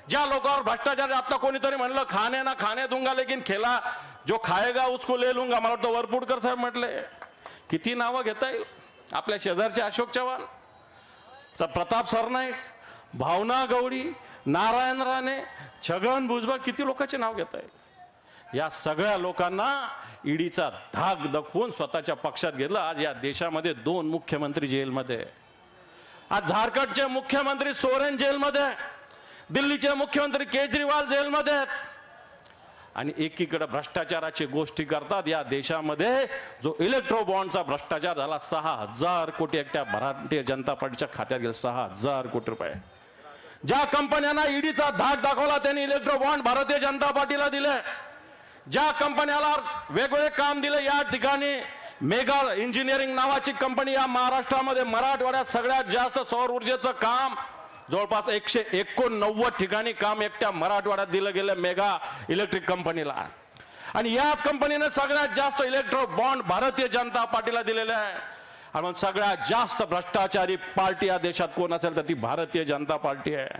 ज्या लोकांवर भ्रष्टाचार, आता कोणीतरी म्हणलं खाने ना खाने दूंगा लेकिन खेला जो खाएगा उसको ले लूंगा. मला वाटतं वरपुडकर साहेब म्हटले. किती नावं घेता येईल? आपल्या शेजारचे अशोक चव्हाण, प्रताप सरनाईक, भावना गवळी, नारायण राणे, छगन भुजबळ, किती लोकांचे नाव घेता येईल? या सगळ्या लोकांना ईडीचा धाक दाखवून स्वतःच्या पक्षात घेतलं. आज या देशामध्ये 2 मुख्यमंत्री जेलमध्ये. आज झारखंडचे मुख्यमंत्री सोरेन जेलमध्ये, दिल्लीचे मुख्यमंत्री केजरीवाल जेलमध्ये, आणि एकीकडे भ्रष्टाचाराची गोष्टी करतात. या देशामध्ये जो इलेक्ट्रो बॉन्डचा भ्रष्टाचार झाला, 6000 कोटी एकट्या भारतीय जनता पार्टीच्या खात्यात गेले. 6000 कोटी रुपये. ज्या कंपन्यांना ईडीचा धाक दाखवला त्यांनी इलेक्ट्रो बॉन्ड भारतीय जनता पार्टीला दिले. ज्या कंपन्याला वेगवेगळे काम दिले, या ठिकाणी मेगा इंजिनिअरिंग नावाची कंपनी या महाराष्ट्रामध्ये, मराठवाड्यात सगळ्यात जास्त सौर ऊर्जेचं काम जवळपास 189 ठिकाणी काम एकट्या मराठवाड्यात दिलं गेलं मेगा इलेक्ट्रिक कंपनीला. आणि याच कंपनीने सगळ्यात जास्त इलेक्ट्रो बॉन्ड भारतीय जनता पार्टीला दिलेले आहे. म्हणून सगळ्यात जास्त भ्रष्टाचारी पार्टी या देशात कोण असेल तर ती भारतीय जनता पार्टी आहे.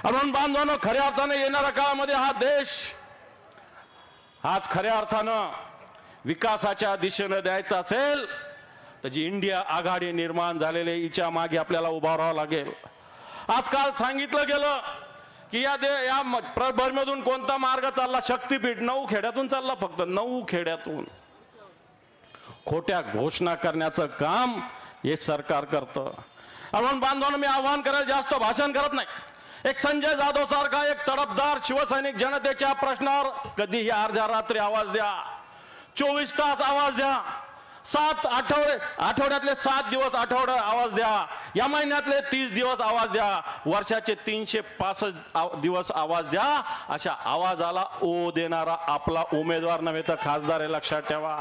म्हणून बांधवांनो, खऱ्या अर्थाने येणाऱ्या काळामध्ये हा देश आज खऱ्या अर्थानं विकासाच्या दिशेने द्यायचा असेल तर जी इंडिया आघाडी निर्माण झालेली, हिच्या मागे आपल्याला उभा राहावं लागेल. आजकाल सांगितलं गेलं की या प्रभरमधून कोणता मार्ग चालला? शक्तीपीठ 9 खेड्यातून चालला, फक्त 9 खेड्यातून. खोट्या घोषणा करण्याचं काम हे सरकार करतं. म्हणून बांधवांनो, मी आवाहन करायला जास्त भाषण करत नाही. एक संजय जाधव सारखा एक तडफदार शिवसैनिक जनतेच्या प्रश्नावर कधीही अर्ध्या रात्री आवाज द्या, 24 तास आवाज द्या, 7 आठवड्यातले 7 दिवस आवाज द्या, या महिन्यातले 30 दिवस आवाज द्या, वर्षाचे 365 दिवस आवाज द्या. अशा आवाजाला ओ देणारा आपला उमेदवार नव्हे तर खासदार आहे, लक्षात ठेवा.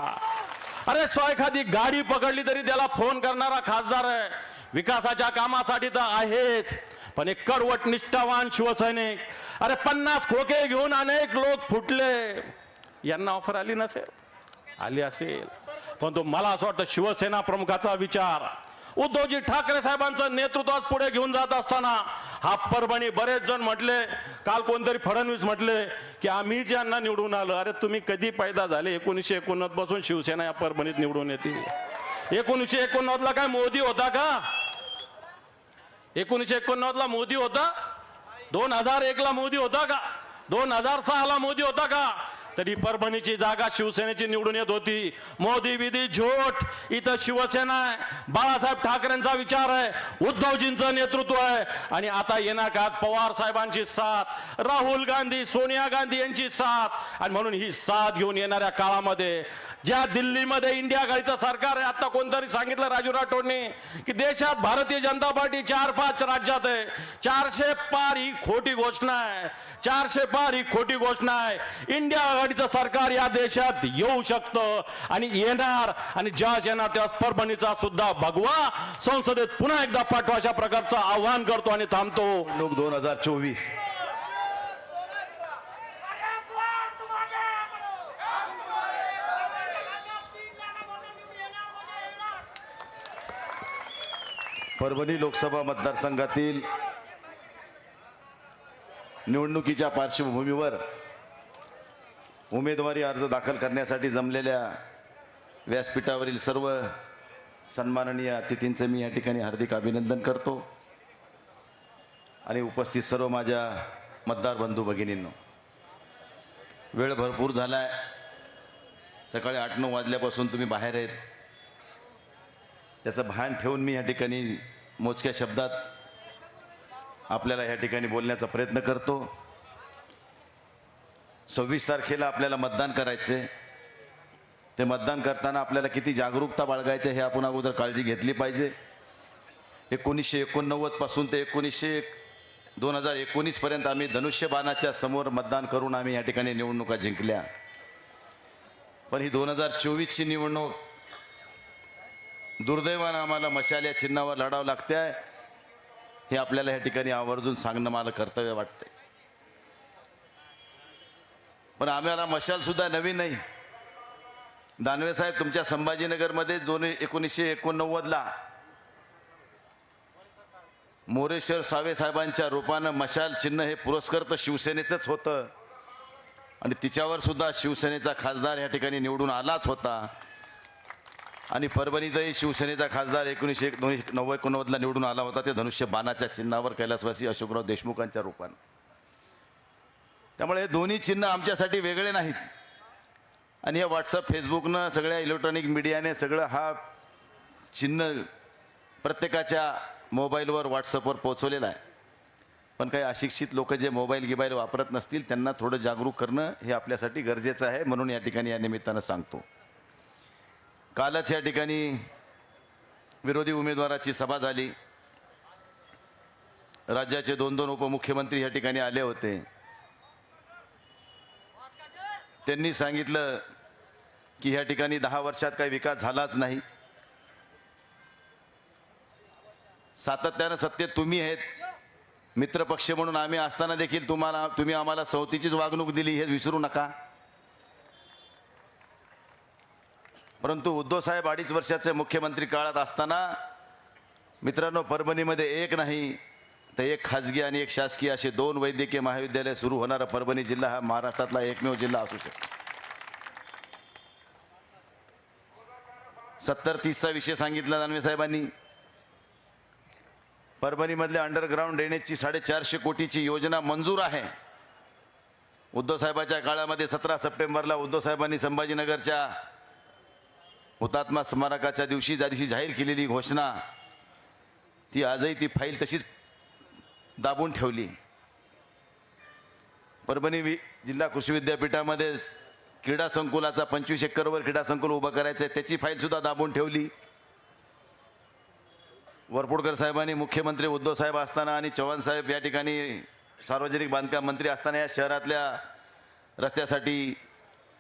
अरे एखादी गाडी पकडली तरी त्याला फोन करणारा खासदार आहे. विकासाच्या कामासाठी तर आहेच, पण एक कडवट निष्ठावान शिवसैनिक. अरे 50 खोके घेऊन अनेक लोक फुटले, यांना ऑफर आली नसेल, आली असेल, पण तो मला असं वाटतं शिवसेना प्रमुखाचा विचार, उद्धवजी ठाकरे साहेबांचं नेतृत्व आज पुढे घेऊन जात असताना हा परभणी बरेच जण म्हटले, काल कोणतरी फडणवीस म्हटले की आम्हीच यांना निवडून आलो. अरे तुम्ही कधी पैदा झाले? 1989 पासून शिवसेना या परभणीत निवडून येते. 1989 ला काय मोदी होता का? 1989 ला मोदी होता? 2001 ला मोदी होता का? 2006 ला मोदी होता का? तरी परभणीची जागा शिवसेनेची निवडून येत होती. मोदी विधी झोट. इथं शिवसेना आहे, बाळासाहेब ठाकरेंचा विचार आहे, उद्धवजींचं नेतृत्व आहे आणि आता येणार काळात पवार साहेबांची साथ, राहुल गांधी, सोनिया गांधी यांची साथ. आणि म्हणून ही साथ घेऊन येणाऱ्या काळामध्ये ज्या दिल्लीमध्ये इंडिया आघाडीचं सरकार आहे, आता कोणतरी सांगितलं राजू राठोडने की देशात भारतीय जनता पार्टी 4-5 राज्यात आहे. 400 पार ही खोटी घोषणा आहे. 400 पार ही खोटी घोषणा आहे. इंडिया आघाडीचं सरकार या देशात येऊ शकतं आणि येणार, आणि ज्या येणार त्या परभणीचा सुद्धा भगवा संसदेत पुन्हा एकदा पाठवा अशा प्रकारचं आव्हान करतो आणि थांबतो. निवडणूक 2024 परभणी लोकसभा मतदारसंघातील निवडणुकीच्या पार्श्वभूमीवर उमेदवारी अर्ज दाखल करण्यासाठी जमलेल्या व्यासपीठावरील सर्व सन्माननीय अतिथींचं मी या ठिकाणी हार्दिक अभिनंदन करतो आणि उपस्थित सर्व माझ्या मतदार बंधू भगिनींनो, वेळ भरपूर झालाय. सकाळी 8-9 वाजल्यापासून तुम्ही बाहेर आहेत. त्याचं भान ठेवून मी या ठिकाणी मोजक्या शब्दात आपल्याला या ठिकाणी बोलण्याचा प्रयत्न करतो. 26 तारखेला आपल्याला मतदान करायचे. ते मतदान करताना आपल्याला किती जागरूकता बाळगायचे हे आपण अगोदर काळजी घेतली पाहिजे. 1989 पासून ते 2019 पर्यंत आम्ही धनुष्यबाणाच्या समोर मतदान करून आम्ही या ठिकाणी निवडणुका जिंकल्या. पण ही 2024ची निवडणूक दुर्दैवानं आम्हाला मशाल या चिन्हावर लढावं लागते आहे. हे आपल्याला या ठिकाणी आवर्जून सांगणं मला कर्तव्य वाटते. पण आम्हाला मशाल सुद्धा नवीन नाही. दानवे साहेब तुमच्या संभाजीनगरमध्ये 1989ला मोरेश्वर सावे साहेबांच्या रूपानं मशाल चिन्ह हे पुरस्कृत शिवसेनेचंच होतं आणि तिच्यावर सुद्धा शिवसेनेचा खासदार या ठिकाणी निवडून आलाच होता. आणि परभणीतही शिवसेनेचा खासदार 1989ला निवडून आला होता. ते धनुष्य बाणाच्या चिन्हावर कैलासवासी अशोकराव देशमुखांच्या रूपानं. त्यामुळे हे दोन्ही चिन्ह आमच्यासाठी वेगळे नाहीत. आणि या व्हॉट्सअप, फेसबुकनं, सगळ्या इलेक्ट्रॉनिक मीडियाने सगळं हा चिन्ह प्रत्येकाच्या मोबाईलवर, व्हॉट्सअपवर पोहोचवलेला आहे. पण काही अशिक्षित लोक जे मोबाईल वापरत नसतील त्यांना थोडं जागरूक करणं हे आपल्यासाठी गरजेचं आहे. म्हणून या ठिकाणी या निमित्तानं सांगतो. कालच या ठिकाणी विरोधी उमेदवाराची सभा झाली. राज्याचे 2 उपमुख्यमंत्री या ठिकाणी आले होते. त्यांनी सांगितलं की या ठिकाणी 10 वर्षात काही विकास झालाच नाही. सातत्यानं सत्तेत तुम्ही आहेत, मित्रपक्ष म्हणून आम्ही असताना देखील तुम्ही आम्हाला सवतीचीच वागणूक दिली हे विसरू नका. परंतु उद्धव साहेब 2.5 वर्षाचे मुख्यमंत्री काळात असताना मित्रांनो, परभणीमध्ये एक नाही तर एक खाजगी आणि एक शासकीय असे 2 वैद्यकीय महाविद्यालय सुरू होणारा परभणी जिल्हा हा महाराष्ट्रातला एकमेव जिल्हा असू शकतो. 70-30चा विषय सांगितला दानवे साहेबांनी. परभणीमधल्या अंडरग्राऊंड ड्रेनेजची 450 कोटीची योजना मंजूर आहे. उद्धव साहेबांच्या काळामध्ये 17 सप्टेंबरला उद्धव साहेबांनी संभाजीनगरच्या हुतात्मा स्मारकाच्या दिवशी ज्या दिवशी जाहीर केलेली घोषणा ती आजही ती फाईल तशीच दाबून ठेवली. परभणी जिल्हा कृषी विद्यापीठामध्ये क्रीडा संकुलाचा 25 एकरवर क्रीडा संकुल उभं करायचं आहे त्याची फाईल सुद्धा दाबून ठेवली. वरपुडकर साहेबांनी मुख्यमंत्री उद्धव साहेब असताना आणि चव्हाण साहेब या ठिकाणी सार्वजनिक बांधकाम मंत्री असताना या शहरातल्या रस्त्यासाठी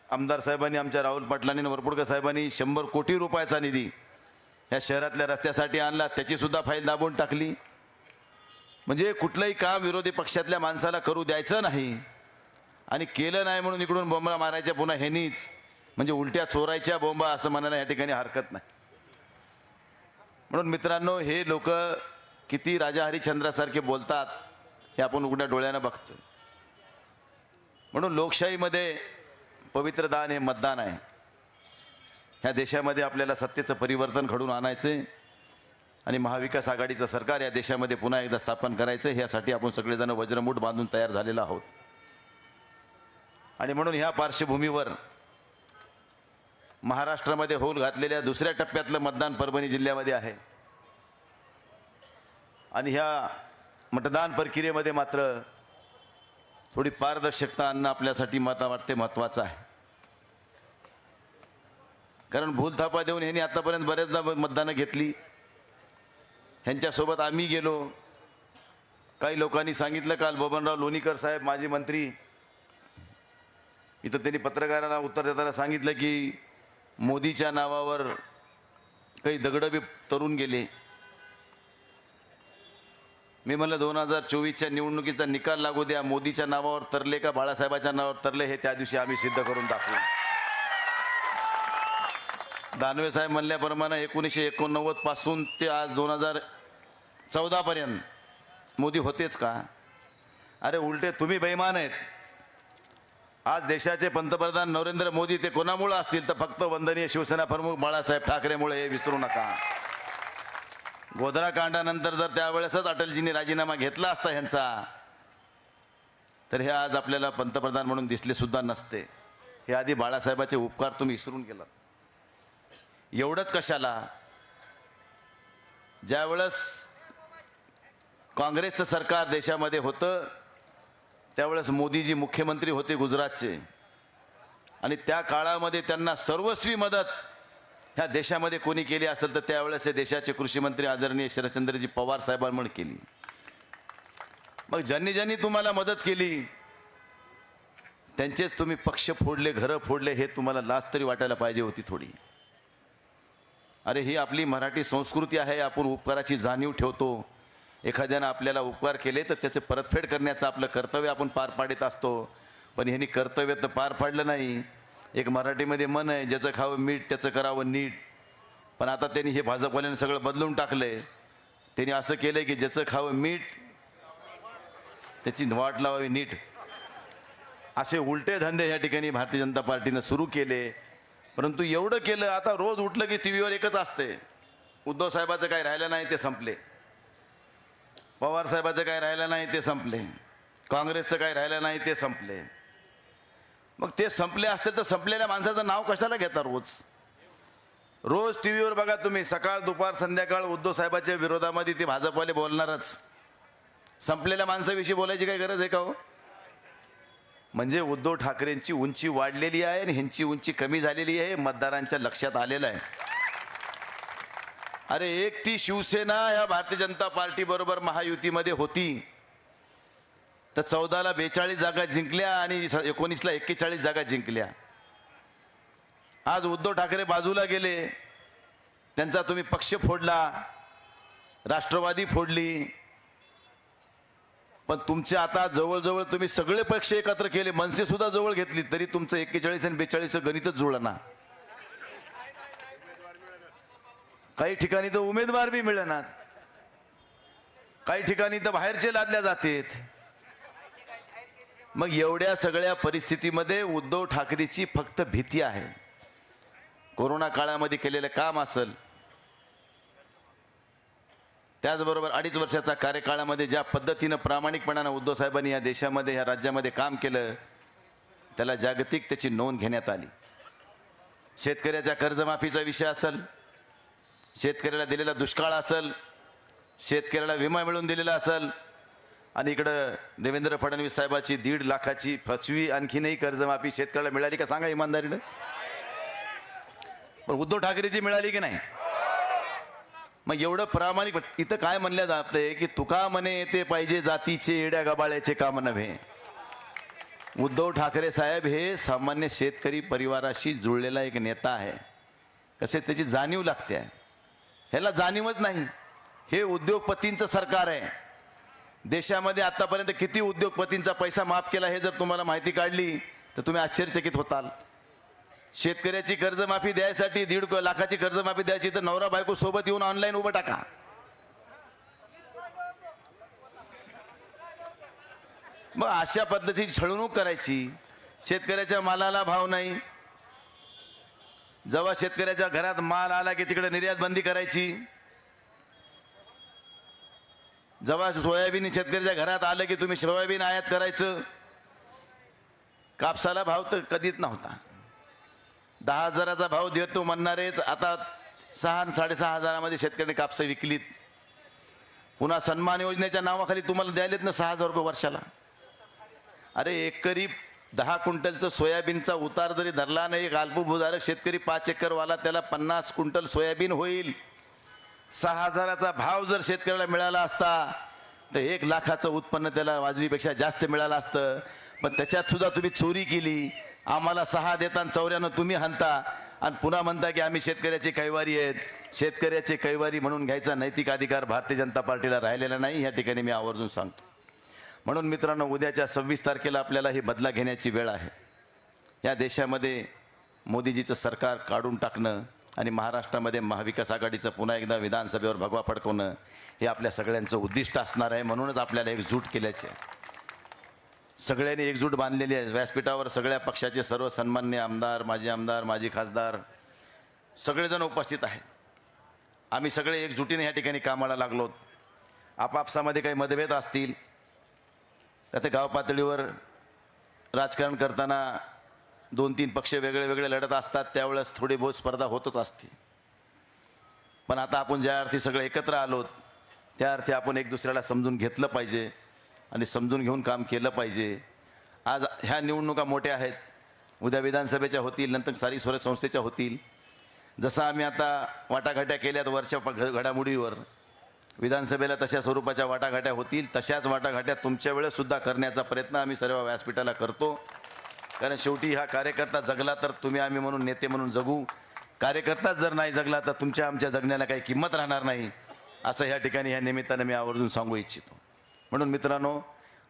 आमदार साहेबांनी, आमच्या राहुल पाटलांनी आणि वरपुडकर साहेबांनी 100 कोटी रुपयाचा निधी या शहरातल्या रस्त्यासाठी आणला, त्याची सुद्धा फाईल दाबून टाकली. म्हणजे कुठलंही काम विरोधी पक्षातल्या माणसाला करू द्यायचं नाही आणि केलं नाही म्हणून इकडून बोंबा मारायच्या पुन्हा हेनीच, म्हणजे उलट्या चोरायच्या बोंबा असं म्हणायला या ठिकाणी हरकत नाही. म्हणून मित्रांनो, हे लोक किती राजा हरिश्चंद्रासारखे बोलतात हे आपण उघड्या डोळ्यानं बघतोय. म्हणून लोकशाहीमध्ये पवित्र दान हे मतदान आहे. ह्या देशामध्ये आपल्याला सत्तेचं परिवर्तन घडून आणायचं आणि महाविकास आघाडीचं सरकार या देशामध्ये पुन्हा एकदा स्थापन करायचं, ह्यासाठी आपण सगळेजण वज्रमूठ बांधून तयार झालेलो आहोत. आणि म्हणून ह्या पार्श्वभूमीवर महाराष्ट्रामध्ये होल घातलेल्या दुसऱ्या टप्प्यातलं मतदान परभणी जिल्ह्यामध्ये आहे. आणि ह्या मतदान प्रक्रियेमध्ये मात्र थोडी पारदर्शकता आणणं आपल्यासाठी वाटते महत्त्वाचं आहे. कारण भूलथापा देऊन ह्यांनी आतापर्यंत बरेचदा मतदानं घेतली. ह्यांच्यासोबत आम्ही गेलो. काही लोकांनी सांगितलं, काल बबनराव लोणीकर साहेब माजी मंत्री इथं त्यांनी पत्रकारांना उत्तर देताना सांगितलं की मोदीच्या नावावर काही दगडं बी तरून गेले. मी म्हणलं 2024च्या निवडणुकीचा निकाल लागू द्या, मोदीच्या नावावर तरले का बाळासाहेबाच्या नावावर तरले हे त्या दिवशी आम्ही सिद्ध करून दाखवू. दानवे साहेब म्हणल्याप्रमाणे 1989 पासून ते आज 2014 पर्यंत मोदी होतेच का? अरे उलटे तुम्ही बेईमान आहेत. आज देशाचे पंतप्रधान नरेंद्र मोदी ते कोणामुळे असतील तर फक्त वंदनीय शिवसेना प्रमुख बाळासाहेब ठाकरेमुळे, हे विसरू नका. गोधरा कांडानंतर जर त्यावेळेसच अटलजींनी राजीनामा घेतला असता ह्यांचा, तर हे आज आपल्याला पंतप्रधान म्हणून दिसले सुद्धा नसते. हे आधी बाळासाहेबाचे उपकार तुम्ही विसरून गेलात. एवढंच कशाला, ज्यावेळेस काँग्रेसचं सरकार देशामध्ये होतं त्यावेळेस मोदीजी मुख्यमंत्री होते गुजरातचे, आणि त्या काळामध्ये त्यांना सर्वस्वी मदत ह्या देशामध्ये कोणी केली असेल तर त्यावेळेस हे देशाचे कृषी मंत्री आदरणीय शरदचंद्रजी पवार साहेबांमुळे केली. मग ज्यांनी ज्यांनी तुम्हाला मदत केली त्यांचेच तुम्ही पक्ष फोडले, घरं फोडले, हे तुम्हाला लाज तरी वाटायला पाहिजे होती थोडी. अरे ही आपली मराठी संस्कृती आहे, आपण उपकाराची जाणीव ठेवतो. एखाद्यानं आपल्याला उपकार केले तर त्याचे परतफेड करण्याचं आपलं कर्तव्य आपण पार पाडित असतो. पण ह्यांनी कर्तव्य तर पार पाडलं नाही. एक मराठीमध्ये मन आहे, ज्याचं खावं मीठ त्याचं करावं नीट. पण आता त्यांनी हे भाजपवाल्यानं सगळं बदलून टाकलंय. त्यांनी असं केलंय की ज्याचं खावं मीठ त्याची वाट लावावी नीट. असे उलटे धंदे ह्या ठिकाणी भारतीय जनता पार्टीनं सुरू केले. परंतु एवढं केलं, आता रोज उठलं की टीव्हीवर एकच असते, उद्धव साहेबाचं काय राहिलं नाही ते संपले, पवार साहेबाचं काय राहिलं नाही ते संपले, काँग्रेसचं काय राहिलं नाही ते संपले. मग ते संपले असते तर संपलेल्या माणसाचं नाव कशाला घेता? रोज रोज टीव्हीवर बघा तुम्ही, सकाळ दुपार संध्याकाळ उद्धव साहेबाच्या विरोधामध्ये ते भाजपवाले बोलणारच. संपलेल्या माणसाविषयी बोलायची काही गरज आहे का हो? म्हणजे उद्धव ठाकरेंची उंची वाढलेली आहे आणि ह्यांची उंची कमी झालेली आहे, मतदारांच्या लक्षात आलेलं आहे. अरे एकटी शिवसेना या भारतीय जनता पार्टी बरोबर महायुतीमध्ये होती तर 14ला 42 जागा जिंकल्या आणि 19ला 41 जागा जिंकल्या. आज उद्धव ठाकरे बाजूला गेले, त्यांचा तुम्ही पक्ष फोडला, राष्ट्रवादी फोडली. पण तुमचे आता जवळजवळ तुम्ही सगळे पक्ष एकत्र केले, मनसे सुद्धा जवळ घेतली, तरी तुमचं 41 आणि 42 गणितच जुळना. काही ठिकाणी तर उमेदवार बी मिळणार, काही ठिकाणी तर बाहेरचे लादल्या जातात. मग एवढ्या सगळ्या परिस्थितीमध्ये उद्धव ठाकरेची फक्त भीती आहे. कोरोना काळामध्ये केलेलं काम असेल, त्याचबरोबर 2.5 वर्षाचा कार्यकाळामध्ये ज्या पद्धतीनं प्रामाणिकपणानं उद्धव साहेबांनी या देशामध्ये या राज्यामध्ये काम केलं त्याला जागतिक त्याची नोंद घेण्यात आली. शेतकऱ्याच्या कर्जमाफीचा विषय असेल, शेतकऱ्याला दिलेला दुष्काळ असेल, शेतकऱ्याला विमा मिळवून दिलेला असेल, आणि इकडं देवेंद्र फडणवीस साहेबाची 1.5 लाखाची फसवी आणखीनही कर्जमाफी शेतकऱ्याला मिळाली का सांगा इमानदारीनं? पण उद्धव ठाकरेची मिळाली की नाही? मग एवढं प्रामाणिक इथं काय म्हणलं जातंय की तुका म्हणे येते पाहिजे जातीचे येड्या गबाळ्याचे काम नव्हे. उद्धव ठाकरे साहेब हे सामान्य शेतकरी परिवाराशी जुळलेला एक नेता आहे. कसे त्याची जाणीव लागते आहे, ह्याला जाणीवच नाही. हे उद्योगपतींचं सरकार आहे. देशामध्ये आतापर्यंत किती उद्योगपतींचा पैसा माफ केला हे जर तुम्हाला माहिती काढली तर तुम्ही आश्चर्यचकित होताल. शेतकऱ्याची कर्जमाफी द्यायसाठी 1.5 लाखाची कर्जमाफी द्यायची तर नवरा बायको सोबत येऊन ऑनलाईन उभं टाका. मग अशा पद्धतीची छळवणूक करायची. शेतकऱ्याच्या मालाला भाव नाही. जेव्हा शेतकऱ्याच्या घरात माल आला की तिकडे निर्यात बंदी करायची. जेव्हा सोयाबीन शेतकऱ्याच्या घरात आलं की तुम्ही सोयाबीन आयात करायचं. कापसाला भाव तर कधीच नव्हता. 10,000चा भाव देतो म्हणणारेच आता 6-6.5 हजारामध्ये शेतकऱ्यांनी कापसं विकलीत. पुन्हा सन्मान योजनेच्या नावाखाली तुम्हाला द्यायलेत ना 6,000 रुपये वर्षाला. अरे एकरी 10 क्विंटलचं सोयाबीनचा उतार जरी धरला नाही, एक अल्पभूधारक शेतकरी 5 एकरवाला त्याला 50 क्विंटल सोयाबीन होईल. 6,000चा भाव जर शेतकऱ्याला मिळाला असता तर 1 लाखाचं उत्पन्न त्याला वाजवीपेक्षा जास्त मिळालं असतं. पण त्याच्यात सुद्धा तुम्ही चोरी केली. आम्हाला 6 देताना 94 तुम्ही हाणता आणि पुन्हा म्हणता की आम्ही शेतकऱ्याचे कैवारी आहेत. शेतकऱ्याचे कैवारी म्हणून घ्यायचा नैतिक अधिकार भारतीय जनता पार्टीला राहिलेला नाही. या ठिकाणी मी आवर्जून सांगतो. म्हणून मित्रांनो, उद्याच्या 26 तारखेला आपल्याला ही बदला घेण्याची वेळ आहे. या देशामध्ये मोदीजीचं सरकार काढून टाकणं आणि महाराष्ट्रामध्ये महाविकास आघाडीचं पुन्हा एकदा विधानसभेवर भगवा फडकवणं हे आपल्या सगळ्यांचं उद्दिष्ट असणार आहे. म्हणूनच आपल्याला एकजूट केल्याचे सगळ्यांनी एकजूट बांधलेली आहे. व्यासपीठावर सगळ्या पक्षाचे सर्व सन्मान्य आमदार, माजी खासदार सगळेजण उपस्थित आहेत. आम्ही सगळे एकजुटीने या ठिकाणी कामाला लागलोत. आपापसामध्ये काही मतभेद असतील तर ते गाव पातळीवर राजकारण करताना 2-3 पक्ष वेगळे वेगळे लढत असतात. त्यावेळेस थोडी बहुत स्पर्धा होतच असते. पण आता आपण ज्या अर्थी सगळे एकत्र आलोत त्या अर्थी आपण एक दुसऱ्याला समजून घेतलं पाहिजे आणि समजून घेऊन काम केलं पाहिजे. आज ह्या निवडणुका मोठ्या आहेत. उद्या विधानसभेच्या होतील, नंतर सारी स्वराज्य संस्थेच्या होतील. जसं आम्ही आता वाटाघाट्या केल्यात वरच्या घडामोडीवर, विधानसभेला तशा स्वरूपाच्या वाटाघाट्या होतील. तशाच वाटाघाट्या तुमच्या वेळेस सुद्धा करण्याचा प्रयत्न आम्ही सर्व व्यासपीठाला करतो. कारण शेवटी हा कार्यकर्ता जगला तर तुम्ही आम्ही म्हणून नेते म्हणून जगू. कार्यकर्ताच जर नाही जगला तर तुमच्या आमच्या जगण्याला काही किंमत राहणार नाही, असं ह्या ठिकाणी ह्या निमित्तानं मी आवर्जून सांगू इच्छितो. म्हणून मित्रांनो,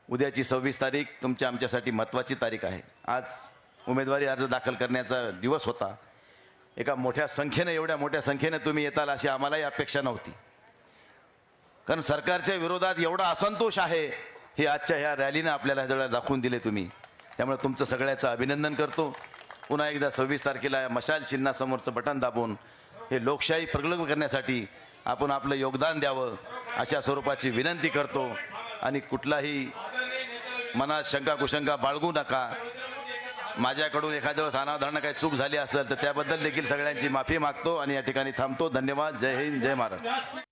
उद्याची 26 तारीख तुमच्या आमच्यासाठी महत्त्वाची तारीख आहे. आज उमेदवारी अर्ज दाखल करण्याचा दिवस होता. एका मोठ्या संख्येने, एवढ्या मोठ्या संख्येने तुम्ही येताल अशी आम्हालाही अपेक्षा नव्हती. कारण सरकारच्या विरोधात एवढा असंतोष आहे हे आजच्या ह्या रॅलीनं आपल्याला दाखवून दिले तुम्ही. त्यामुळे तुमचं सगळ्याचं अभिनंदन करतो. पुन्हा एकदा 26 तारखेला या मशाल चिन्हासमोरचं बटन दाबून हे लोकशाही प्रगल्भ करण्यासाठी आपण आपलं योगदान द्यावं अशा स्वरूपाची विनंती करतो. आणि कुठलाही मनात शंका कुशंका बाळगू नका. माझ्याकडून एखाद्या वेळेस अनावधानानं काही चूक झाली असेल तर त्याबद्दल देखील सगळ्यांची माफी मागतो आणि या ठिकाणी थांबतो. धन्यवाद. जय हिंद, जय महाराष्ट्र.